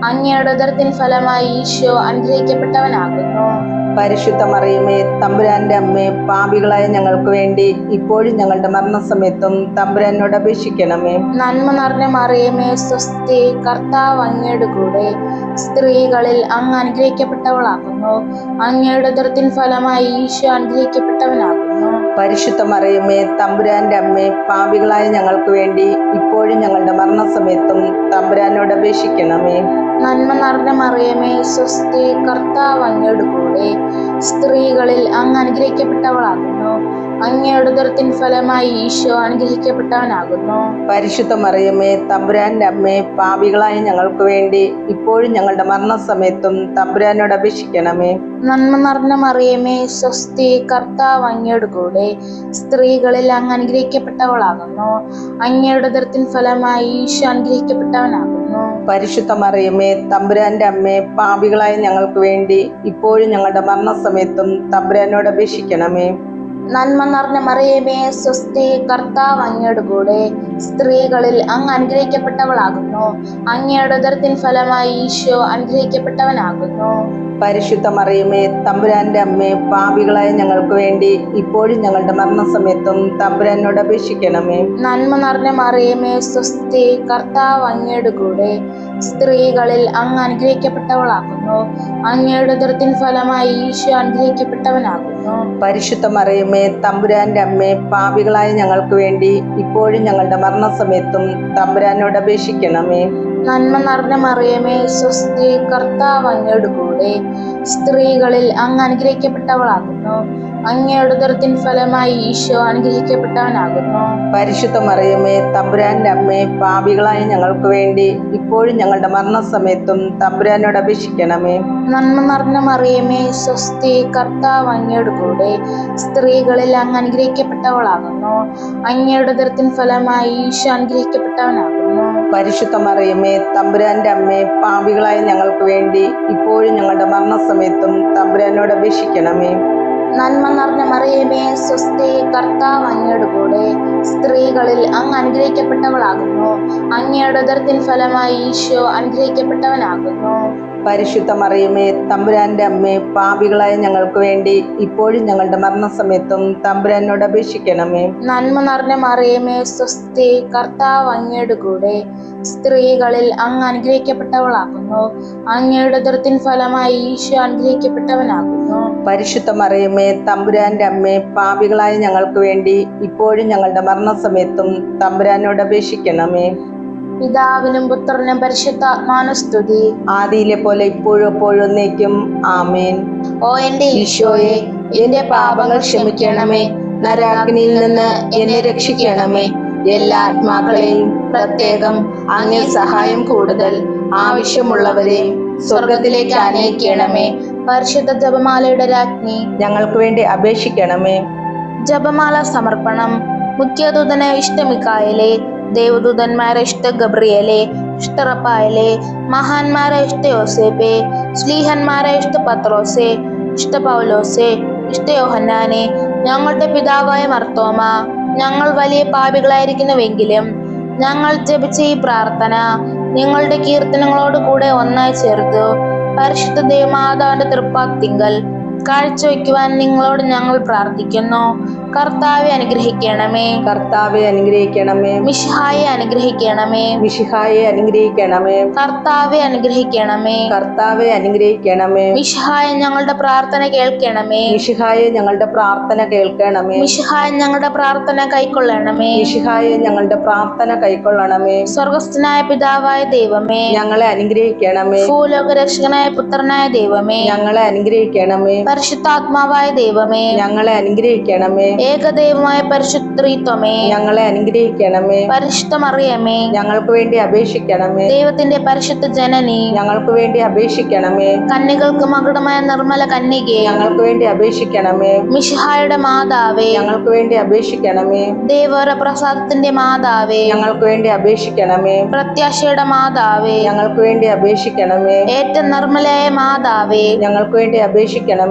അങ്ങയുടെ ഉദരത്തിൻ ഫലമായി ഈശോ അനുഗ്രഹിക്കപ്പെട്ടവനാകുന്നു. പരിശുദ്ധ മറിയമേ തമ്പുരാന്റെ അമ്മേ, പാപികളായ ഞങ്ങൾക്ക് വേണ്ടി ഇപ്പോഴും ഞങ്ങളുടെ മരണസമയത്തും തമ്പുരാനോട് അപേക്ഷിക്കണമേ. നന്മ നിറഞ്ഞ മറിയമേ സ്വസ്തി, കർത്താവ് അങ്ങയുടെ കൂടെ, സ്ത്രീകളിൽ അങ്ങ് അനുഗ്രഹിക്കപ്പെട്ടവളാകുന്നു. അങ്ങയുടെ ഉദരത്തിൻ ഫലമായി ഈശോ അനുഗ്രഹിക്കപ്പെട്ടവനാകുന്നു. പരിശുദ്ധ മറിയമേ തമ്പുരാന്റെ അമ്മേ, പാപികളായ ഞങ്ങൾക്ക് വേണ്ടി ഇപ്പോഴും ഞങ്ങളുടെ മരണസമയത്തും തമ്പുരാനോട് അപേക്ഷിക്കണമേ. നന്മ നിറഞ്ഞ മറിയമേ സ്വസ്തി, കർത്താവ് അങ്ങയുടെ കൂടെ, സ്ത്രീകളിൽ അങ്ങ് അനുഗ്രഹിക്കപ്പെട്ടവളാകുന്നു. അങ്ങയുടെ ഉദരത്തിൻ ഫലമായി ഈശോ അനുഗ്രഹിക്കപ്പെട്ടവനാകുന്നു. പരിശുദ്ധ മറിയമേ തമ്പുരാന്റെ അമ്മേ, പാപികളായ ഞങ്ങൾക്ക് വേണ്ടി ഇപ്പോഴും ഞങ്ങളുടെ മരണസമയത്തും തമ്പുരാനോട് അപേക്ഷിക്കണമേ. നന്മ നിറഞ്ഞ മറിയമേ സ്വസ്തി, കർത്താവ് അങ്ങയുടെ കൂടെ, സ്ത്രീകളിൽ അങ്ങ് അനുഗ്രഹിക്കപ്പെട്ടവളാകുന്നു. അങ്ങയുടെ ഉദരത്തിൻ ഫലമായി ഈശോ അനുഗ്രഹിക്കപ്പെട്ടവനാകുന്നു. പരിശുദ്ധ മറിയമേ തമ്പുരാന്റെ അമ്മേ, പാപികളായ ഞങ്ങൾക്ക് വേണ്ടി ഇപ്പോഴും ഞങ്ങളുടെ മരണസമയത്തും തമ്പുരാനോട് അപേക്ഷിക്കണമേ. നന്മ നിറഞ്ഞ മറിയമേ സ്വസ്തി, കർത്താവ് അങ്ങയുടെ കൂടെ, സ്ത്രീകളിൽ അങ്ങ് അനുഗ്രഹിക്കപ്പെട്ടവളാകുന്നു. അങ്ങയുടെ ഉദരത്തിൻ ഫലമായി ഈശോ അനുഗ്രഹിക്കപ്പെട്ടവനാകുന്നു. പരിശുദ്ധ മറിയമേ തമ്പുരാന്റെ അമ്മേ, പാപികളായ ഞങ്ങൾക്ക് വേണ്ടി ഇപ്പോഴും ഞങ്ങളുടെ മരണസമയത്തും തമ്പുരാനോട് അപേക്ഷിക്കണമേ. നന്മ നിറഞ്ഞ മറിയമേ സ്വസ്തി, കർത്താവ് അങ്ങയുടെ കൂടെ, സ്ത്രീകളിൽ അങ്ങ് അനുഗ്രഹിക്കപ്പെട്ടവളാകുന്നു. അങ്ങയുടെ ഉദരത്തിൻ ഫലമായി ഈശോ അനുഗ്രഹിക്കപ്പെട്ടവനാകുന്നു. പരിശുദ്ധ മറിയമേ തമ്പുരാന്റെ അമ്മേ, പാപികളായ ഞങ്ങൾക്ക് വേണ്ടി ഇപ്പോഴും ഞങ്ങളുടെ മരണസമയത്തും തമ്പുരാനോട് അപേക്ഷിക്കണമേ. നന്മ നിറഞ്ഞ മറിയമേ സ്വസ്തി, കർത്താവ് അങ്ങയുടെ കൂടെ, സ്ത്രീകളിൽ അങ്ങ് അനുഗ്രഹിക്കപ്പെട്ടവളാകുന്നു. അങ്ങയുടെ ഉദരത്തിൻ ഫലമായി ഈശോ അനുഗ്രഹിക്കപ്പെട്ടവനാകുന്നു. പരിശുദ്ധ മറിയമേ തമ്പുരാന്റെ അമ്മേ, പാപികളായ ഞങ്ങൾക്ക് വേണ്ടി ഇപ്പോഴും ഞങ്ങളുടെ മരണസമയത്തും തമ്പുരാനോട് അപേക്ഷിക്കണമേ. നന്മ നിറഞ്ഞ മറിയമേ സ്വസ്തി, കർത്താവ് അങ്ങയുടെ കൂടെ, സ്ത്രീകളിൽ അങ്ങ് അനുഗ്രഹിക്കപ്പെട്ടവളാകുന്നു. അങ്ങയുടെ ഉദരത്തിൻ ഫലമായി ഈശോ അനുഗ്രഹിക്കപ്പെട്ടവനാകുന്നു. പരിശുദ്ധ മറിയമേ തമ്പുരാന്റെ അമ്മേ, പാപികളായ ഞങ്ങൾക്ക് വേണ്ടി ഇപ്പോഴും ഞങ്ങളുടെ മരണസമയത്തും തമ്പുരാനോട് അപേക്ഷിക്കണമേ. നന്മ നിറഞ്ഞ മറിയമേ സ്വസ്തി, കർത്താവ് അങ്ങയുടെ കൂടെ, സ്ത്രീകളിൽ അങ്ങ് അനുഗ്രഹിക്കപ്പെട്ടവളാകുന്നു. അങ്ങയുടെ ഉദരത്തിൻ ഫലമായി ഈശോ അനുഗ്രഹിക്കപ്പെട്ടവനാകുന്നു. പരിശുദ്ധ മറിയമേ തമ്പുരാന്റെ അമ്മേ, പാപികളായ ഞങ്ങൾക്ക് വേണ്ടി ഇപ്പോഴും ഞങ്ങളുടെ മരണസമയത്തും തമ്പുരാനോട് അപേക്ഷിക്കണമേ. നന്മ നിറഞ്ഞ മറിയമേ സ്വസ്തി, കർത്താവ് അങ്ങയുടെ കൂടെ, സ്ത്രീകളിൽ അങ്ങ് അനുഗ്രഹിക്കപ്പെട്ടവളാകുന്നു. അങ്ങയുടെ ഉദരത്തിൻ ഫലമായി ഈശോ അനുഗ്രഹിക്കപ്പെട്ടവനാകുന്നു. പരിശുദ്ധ മറിയമേ തമ്പുരാന്റെ അമ്മേ, പാപികളായ ഞങ്ങൾക്ക് വേണ്ടി ഇപ്പോഴും ഞങ്ങളുടെ മരണസമയത്തും തമ്പുരാനോട് അപേക്ഷിക്കണമേ. പിതാവിനും പുത്രനും പരിശുദ്ധാത്മാവിനും സ്തുതി, ആദിയിലെ പോലെ ഇപ്പോഴും എപ്പോഴും എന്നേക്കും ആമേൻ. ഓ എന്റെ ഈശോയെ, എന്റെ പാപങ്ങൾ ക്ഷമിക്കണമേ, നരകാഗ്നിയിൽ നിന്ന് എന്നെ രക്ഷിക്കണമേ. എല്ലാ ആത്മാക്കളെയും പ്രത്യേകം അങ്ങേ സഹായം കൂടുതൽ ആവശ്യമുള്ളവരെയും സ്വർഗത്തിലേക്ക് ആനയിക്കണമേ. പരിശുദ്ധ ജപമാലയുടെ രാജ്ഞി, ഞങ്ങൾക്ക് വേണ്ടി അപേക്ഷിക്കണമേ. ജപമാല സമർപ്പണം. മുഖ്യദൂതനെ ഇഷ്ട മിക്കായേലെ, ദേവദൂതന്മാരെ ഇഷ്ട ഗബ്രിയേലെ, ഇഷ്ട റഫായേലെ, മഹാന്മാരെ ഇഷ്ട യോസേപ്പെ, സ്ലീഹന്മാരെ ഇഷ്ട പത്രോസെ, ഇഷ്ട പൗലോസെ, ഇഷ്ട യോഹന്നാനെ, ഞങ്ങളുടെ പിതാവായ മർത്തോമ, ഞങ്ങൾ വലിയ പാപികളായിരിക്കുന്നുവെങ്കിലും ഞങ്ങൾ ജപിച്ച ഈ പ്രാർത്ഥന നിങ്ങളുടെ കീർത്തനങ്ങളോട് കൂടെ ഒന്നായി ചേർത്തു പരിശുദ്ധ ദേവമാതാവിന്റെ തൃപ്പാത്തിങ്കൽ കാഴ്ചവെക്കുവാൻ നിങ്ങളോട് ഞങ്ങൾ പ്രാർത്ഥിക്കുന്നു. കർത്താവെ അനുഗ്രഹിക്കണമേ. കർത്താവെ അനുഗ്രഹിക്കണമേ. മിശിഹായെ അനുഗ്രഹിക്കണമേ. മിശിഹായെ അനുഗ്രഹിക്കണമേ. കർത്താവെ അനുഗ്രഹിക്കണമേ. കർത്താവെ അനുഗ്രഹിക്കണമേ. മിശിഹായെ ഞങ്ങളുടെ പ്രാർത്ഥന കേൾക്കണമേ. മിശിഹായെ ഞങ്ങളുടെ പ്രാർത്ഥന കേൾക്കണമേ. മിശിഹായെ ഞങ്ങളുടെ പ്രാർത്ഥന കൈക്കൊള്ളണമേ. മിശിഹായെ ഞങ്ങളുടെ പ്രാർത്ഥന കൈക്കൊള്ളണമേ. സ്വർഗസ്ഥനായ പിതാവായ ദൈവമേ, ഞങ്ങളെ അനുഗ്രഹിക്കണമേ. ഭൂലോക രക്ഷകനായ പുത്രനായ ദൈവമേ, ഞങ്ങളെ അനുഗ്രഹിക്കണമേ. പരിശുദ്ധാത്മാവായ ദൈവമേ, ഞങ്ങളെ അനുഗ്രഹിക്കണമേ. ഏകദൈവമായ പരിശുദ്ധത്വമേ, ഞങ്ങളെ അനുഗ്രഹിക്കണമേ. പരിശുദ്ധ മറിയമേ, ഞങ്ങൾക്ക് വേണ്ടി അപേക്ഷിക്കണമേ. ദൈവത്തിന്റെ പരിശുദ്ധ ജനനി, ഞങ്ങൾക്ക് വേണ്ടി അപേക്ഷിക്കണമേ. കന്യകൾക്ക് മകുടമായ നിർമ്മല കന്യകേ, ഞങ്ങൾക്ക് വേണ്ടി അപേക്ഷിക്കണമേ. മിശിഹായുടെ മാതാവേ, ഞങ്ങൾക്ക് വേണ്ടി അപേക്ഷിക്കണമേ. ദേവോര പ്രസാദത്തിന്റെ മാതാവേ, ഞങ്ങൾക്ക് വേണ്ടി അപേക്ഷിക്കണമേ. പ്രത്യാശയുടെ മാതാവേ, ഞങ്ങൾക്ക് വേണ്ടി അപേക്ഷിക്കണമേ. ഏറ്റവും നിർമ്മലയായ മാതാവേ, ഞങ്ങൾക്ക് വേണ്ടി അപേക്ഷിക്കണമേ.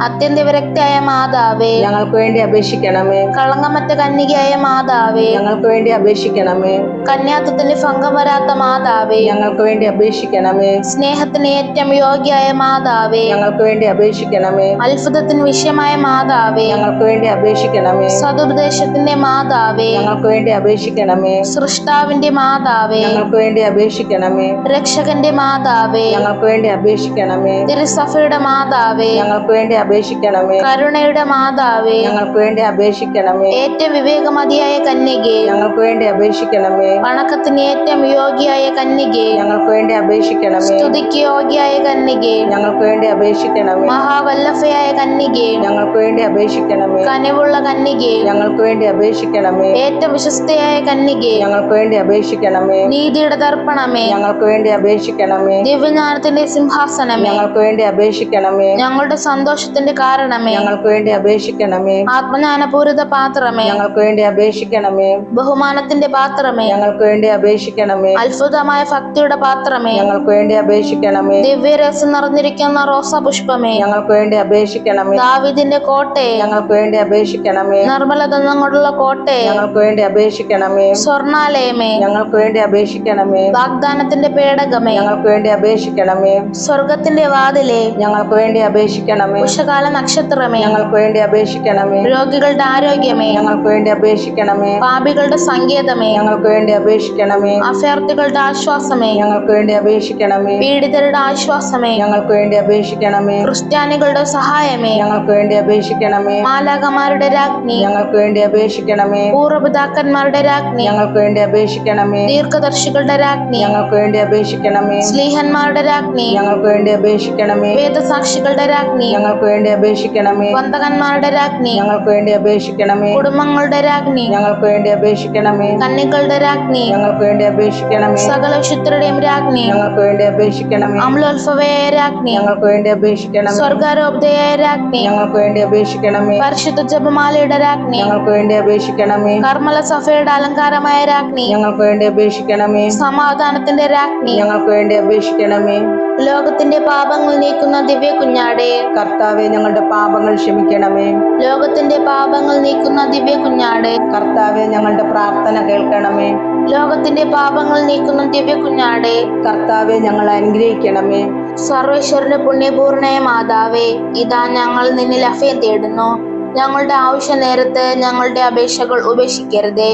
അത്യന്ത വിരക്തിയായ മാതാവേ, ഞങ്ങൾക്ക് വേണ്ടി അപേക്ഷിക്കണമേ. കളങ്കമറ്റ കന്യകയായ മാതാവേ, ഞങ്ങൾക്ക് വേണ്ടി അപേക്ഷിക്കണമേ. കന്യാത്വത്തിന് ഭംഗം വരാത്ത മാതാവേ, ഞങ്ങൾക്ക് വേണ്ടി അപേക്ഷിക്കണമേ. സ്നേഹത്തിന് ഏറ്റവും യോഗ്യയായ മാതാവേ, ഞങ്ങൾക്ക് വേണ്ടി അപേക്ഷിക്കണമേ. അത്ഭുതത്തിന് വിഷയമായ മാതാവേ, ഞങ്ങൾക്ക് വേണ്ടി അപേക്ഷിക്കണമേ. സതുപദേശത്തിന്റെ മാതാവേ, ഞങ്ങൾക്ക് വേണ്ടി അപേക്ഷിക്കണമേ. സൃഷ്ടാവിന്റെ മാതാവേ, ഞങ്ങൾക്ക് വേണ്ടി അപേക്ഷിക്കണമേ. രക്ഷകന്റെ മാതാവേ, ഞങ്ങൾക്ക് വേണ്ടി അപേക്ഷിക്കണമേ. തിരുസഭയുടെ മാതാവേ, ഞങ്ങൾക്ക് വേണ്ടി അപേക്ഷിക്കണമേ. കരുണയുടെ മാതാവേ, ഞങ്ങൾക്ക് വേണ്ടി അപേക്ഷിക്കണമേ. ഏറ്റവും വിവേകമതിയായ കന്യകേ, ഞങ്ങൾക്ക് വേണ്ടി അപേക്ഷിക്കണമേ. വണക്കത്തിന് ഏറ്റവും യോഗ്യയായ കന്യകേ, ഞങ്ങൾക്ക് വേണ്ടി അപേക്ഷിക്കണമേ. സ്തുതിക്ക് യോഗ്യയായ കന്യകേ, ഞങ്ങൾക്ക് വേണ്ടി അപേക്ഷിക്കണമേ. മഹാവല്ലഭയായ കന്യകേ, ഞങ്ങൾക്ക് വേണ്ടി അപേക്ഷിക്കണമേ. കനിവുള്ള കന്യകേ, ഞങ്ങൾക്ക് വേണ്ടി അപേക്ഷിക്കണമേ. ഏറ്റവും വിശ്വസ്തയായ കന്യകേ, ഞങ്ങൾക്ക് വേണ്ടി അപേക്ഷിക്കണമേ. നീതിയുടെ ദർപ്പണമേ, ഞങ്ങൾക്ക് വേണ്ടി അപേക്ഷിക്കണമേ. ദിവ്യജ്ഞാനത്തിന്റെ സിംഹാസനമേ, ഞങ്ങൾക്ക് വേണ്ടി അപേക്ഷിക്കണമേ. ഞങ്ങളുടെ സന്തോഷത്തിന്റെ കാരണമേ, ഞങ്ങൾക്ക് വേണ്ടി അപേക്ഷിക്കണമേ. ആത്മജ്ഞാനപൂരിത പാത്രമേ, ഞങ്ങൾക്ക് വേണ്ടി അപേക്ഷിക്കണമേ. ബഹുമാനത്തിന്റെ പാത്രമേ, ഞങ്ങൾക്ക് വേണ്ടി അപേക്ഷിക്കണമേ. അത്ഭുതമായ ഭക്തിയുടെ പാത്രമേ, ഞങ്ങൾക്ക് വേണ്ടി അപേക്ഷിക്കണമേ. ദിവ്യരസം നിറഞ്ഞിരിക്കുന്ന റോസാ പുഷ്പമേ, ഞങ്ങൾക്ക് വേണ്ടി അപേക്ഷിക്കണമേ. ദാവീദിന്റെ കോട്ടയെ, ഞങ്ങൾക്ക് വേണ്ടി അപേക്ഷിക്കണമേ. നിർമ്മലതനം കൊണ്ടുള്ള കോട്ടയെ, ഞങ്ങൾക്ക് വേണ്ടി അപേക്ഷിക്കണമേ. സ്വർണാലയമേ, ഞങ്ങൾക്ക് വേണ്ടി അപേക്ഷിക്കണമേ. വാഗ്ദാനത്തിന്റെ പേടകമേ, ഞങ്ങൾക്ക് വേണ്ടി അപേക്ഷിക്കണമേ. സ്വർഗത്തിന്റെ വാതിലെ, ഞങ്ങൾക്ക് വേണ്ടി അപേക്ഷിക്കണമേ. ഉഷകാല നക്ഷത്രമേ, ഞങ്ങൾക്ക് വേണ്ടി അപേക്ഷിക്കണമേ. രോഗികളുടെ ആരോഗ്യമേ, ഞങ്ങൾക്ക് വേണ്ടി അപേക്ഷിക്കണമേ. പാപികളുടെ സങ്കേതമേ, ഞങ്ങൾക്ക് വേണ്ടി അപേക്ഷിക്കണമേ. അഭയാർത്ഥികളുടെ ആശ്വാസമേ, ഞങ്ങൾക്ക് വേണ്ടി അപേക്ഷിക്കണമേ. പീഡിതരുടെ ആശ്വാസമേ, ഞങ്ങൾക്ക് വേണ്ടി അപേക്ഷിക്കണമേ. ക്രിസ്ത്യാനികളുടെ സഹായമേ, ഞങ്ങൾക്ക് വേണ്ടി അപേക്ഷിക്കണമേ. മാലാഖമാരുടെ രാജ്ഞി, ഞങ്ങൾക്ക് വേണ്ടി അപേക്ഷിക്കണമേ. പൂർവ്വപിതാക്കന്മാരുടെ രാജ്ഞി, ഞങ്ങൾക്ക് വേണ്ടി അപേക്ഷിക്കണമേ. ദീർഘദർശികളുടെ രാജ്ഞി, ഞങ്ങൾക്ക് വേണ്ടി അപേക്ഷിക്കണമേ. സ്ലീഹന്മാരുടെ രാജ്ഞി, ഞങ്ങൾക്ക് വേണ്ടി അപേക്ഷിക്കണമേ. വേദസാക്ഷികളുടെ രാജ്ഞി, ഞങ്ങൾക്ക് വേണ്ടി അപേക്ഷിക്കണമേ. വന്ദകന്മാരുടെ രാജ്ഞി, ഞങ്ങൾക്ക് വേണ്ടി അപേക്ഷിക്കണമേ. കുടുംബങ്ങളുടെ രാജ്ഞി, ഞങ്ങൾക്ക് വേണ്ടി അപേക്ഷിക്കണമേ. കന്യകളുടെ രാജ്ഞി, ഞങ്ങൾക്ക് വേണ്ടി അപേക്ഷിക്കണമേ. സകല വിശുദ്ധരുടെയും രാജ്ഞി, ഞങ്ങൾക്ക് വേണ്ടി അപേക്ഷിക്കണമേ. അമ്ലോത്ഭവയായ രാജ്ഞി, ഞങ്ങൾക്ക് വേണ്ടി അപേക്ഷിക്കണമേ. സ്വർഗാരോപതയായ രാജ്ഞി, ഞങ്ങൾക്ക് വേണ്ടി അപേക്ഷിക്കണമേ. പരിശുദ്ധ ജപമാലയുടെ രാജ്ഞി, ഞങ്ങൾക്ക് വേണ്ടി അപേക്ഷിക്കണമേ. കർമ്മല സഭയുടെ അലങ്കാരമായ രാജ്ഞി, ഞങ്ങൾക്ക് വേണ്ടി അപേക്ഷിക്കണമേ. സമാധാനത്തിന്റെ രാജ്ഞി, ഞങ്ങൾക്ക് വേണ്ടി അപേക്ഷിക്കണമേ. ലോകത്തിന്റെ പാപങ്ങൾ നീക്കുന്ന ദിവ്യ കുഞ്ഞാടേ, കർത്താവെ ഞങ്ങളുടെ പാപങ്ങൾ ക്ഷമിക്കണമേ. ലോകത്തിന്റെ പാപങ്ങൾ നീക്കുന്ന ദിവ്യ കുഞ്ഞാടേ, കർത്താവെ ഞങ്ങളുടെ പ്രാർത്ഥന കേൾക്കണമേ. ലോകത്തിന്റെ പാപങ്ങൾ നീക്കുന്ന ദിവ്യ കുഞ്ഞാടേ, കർത്താവെ ഞങ്ങളെ അനുഗ്രഹിക്കണമേ. സർവേശ്വരന്റെ പുണ്യപൂർണയ മാതാവേ, ഇതാ ഞങ്ങൾ നിന്നിൽ അഭയം തേടുന്നു. ഞങ്ങളുടെ ആവശ്യ നേരത്ത് ഞങ്ങളുടെ അപേക്ഷകൾ ഉപേക്ഷിക്കരുതേ.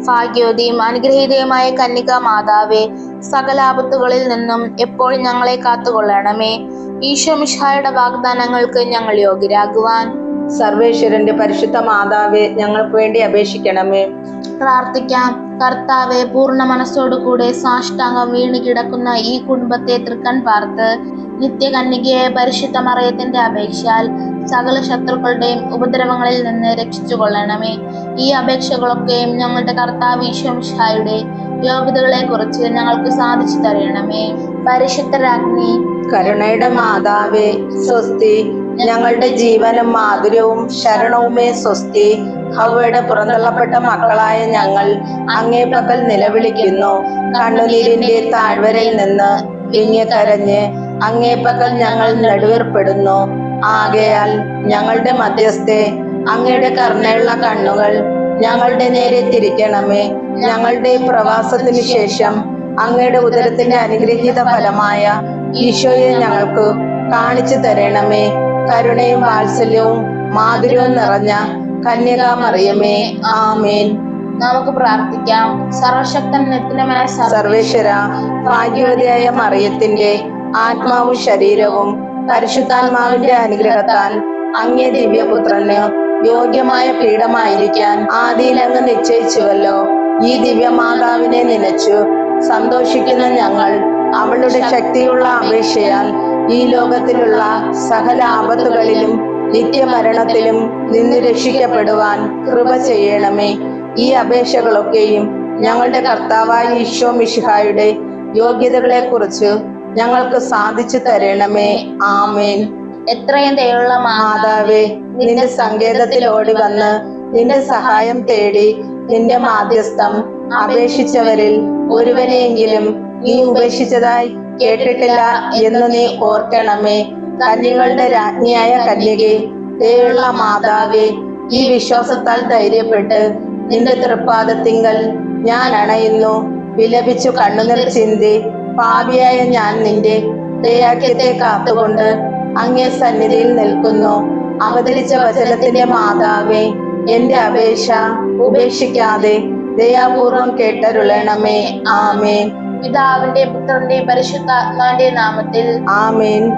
ഭാഗ്യവതിയും അനുഗ്രഹീതയുമായ കന്യക മാതാവേ, സകല ആപത്തുകളിൽ നിന്നും എപ്പോഴും ഞങ്ങളെ കാത്തുകൊള്ളണമേ. ഈശോ മിശിഹായുടെ വാഗ്ദാനങ്ങൾക്ക് ഞങ്ങൾ യോഗ്യരാകുവാൻ സർവേശ്വരന്റെ പരിശുദ്ധ മാതാവേ, ഞങ്ങൾക്ക് വേണ്ടി അപേക്ഷിക്കണമേ. പ്രാർത്ഥിക്കാം. കർത്താവെ, പൂർണ്ണ മനസ്സോടുകൂടെ സാഷ്ടാംഗം വീണ് കിടക്കുന്ന ഈ കുടുംബത്തെ തൃക്കൺ പാർത്ത് നിത്യകന്യകയെ പരിശുദ്ധ മറിയത്തിന്റെ അപേക്ഷയാൽ സകല ശത്രുക്കളുടെയും ഉപദ്രവങ്ങളിൽ നിന്ന് രക്ഷിച്ചു കൊള്ളണമേ. ഈ അപേക്ഷകളൊക്കെയും ഞങ്ങളുടെ കർത്താവ് ഈശോ മിശിഹായുടെ യോഗ്യതകളെ കുറിച്ച് ഞങ്ങൾക്ക് സാധിച്ചു തരണമേ. പരിശുദ്ധ രാജ്ഞി, കരുണയുടെ മാതാവേ, സ്വസ്തി. ഞങ്ങളുടെ ജീവനും മാധുര്യവും ശരണവുമേ സ്വസ്തി. ഹവ്വയുടെ പുറന്തള്ളപ്പെട്ട മക്കളായ ഞങ്ങൾ അങ്ങേ പക്കൽ നിലവിളിക്കുന്നു. കണ്ണുനീരിന്റെ താഴ്വരയിൽ നിന്ന് വിങ്ങിക്കരഞ്ഞ് അങ്ങേ പക്കൽ ഞങ്ങൾ നെടുവേർപ്പെടുന്നു. ആകയാൽ ഞങ്ങളുടെ മധ്യസ്ഥെ, അങ്ങയുടെ കരുണയുള്ള കണ്ണുകൾ ഞങ്ങളുടെ നേരെ തിരിക്കണമേ. ഞങ്ങളുടെ പ്രവാസത്തിന് ശേഷം അങ്ങയുടെ ഉദരത്തിന്റെ അനുഗ്രഹീത ഫലമായ ഈശോയെ ഞങ്ങൾക്ക് കാണിച്ചു തരണമേ. കരുണയും വാത്സല്യവും മാധുര്യവും നിറഞ്ഞ കന്യകാമറിയമേ, ആമേൻ. നമുക്ക് പ്രാർത്ഥിക്കാം. സർവശക്തൻ നിത്യമായ സർവേശ്വര, ഭാഗ്യവതിയായ മറിയത്തിന്റെ ആത്മാവും ശരീരവും പരിശുദ്ധാത്മാവിന്റെ അനുഗ്രഹത്താൽ അങ്ങേ ദിവ്യപുത്രന് യോഗ്യമായ പീഠമായിരിക്കാൻ ആദിയിൽ അങ്ങ് നിശ്ചയിച്ചുവല്ലോ. ഈ ദിവ്യമാതാവിനെ നനച്ചു സന്തോഷിക്കുന്ന ഞങ്ങൾ അവളുടെ ശക്തിയുള്ള അപേക്ഷയാൽ ഈ ലോകത്തിലുള്ള സകല ആപത്തുകളിലും നിത്യമരണത്തിലും നിന്ന് രക്ഷിക്കപ്പെടുവാൻ കൃപ ചെയ്യണമേ. ഈ അപേക്ഷകളൊക്കെയും ഞങ്ങളുടെ കർത്താവായ ഈശോ മിശിഹായുടെ യോഗ്യതകളെ കുറിച്ച് ഞങ്ങൾക്ക് സാധിച്ചു തരണമേ. ആമേൻ. എത്രയും ദയുള്ള മാതാവേ, നിന്റെ സങ്കേതത്തിൽ ഓടി വന്ന് നിന്റെ സഹായം തേടി നിന്റെ മാധ്യസ്ഥം അപേക്ഷിച്ചവരിൽ ഒരുവനെയെങ്കിലും നീ ഉപേക്ഷിച്ചതായി കേട്ടിട്ടില്ല എന്ന് നീ ഓർക്കണമേ. കന്യകളുടെ രാജ്ഞിയായ കന്യകേ, ദയുള്ള മാതാവേ, ഈ വിശ്വാസത്താൽ ധൈര്യപ്പെട്ട് നിന്റെ തൃപ്പാദത്തിങ്കൽ ഞാൻ അണയുന്നു. വിലപിച്ചു കണ്ണുനീർ ചിന്തി പാപിയായ ഞാൻ നിന്റെ ദയാഖ്യത്തെ കാത്തുകൊണ്ട് അങ്ങേ സന്നിധിയിൽ നിൽക്കുന്നു. അവതരിച്ച വചനത്തിന്റെ മാതാവേ, എന്റെ അപേക്ഷ ഉപേക്ഷിക്കാതെ ദയാപൂർവം കേട്ടരുളണമേ. ആമേൻ. പിതാവിന്റെ പുത്രന്റെ പരിശുദ്ധാത്മാവിന്റെ നാമത്തിൽ ആമേൻ.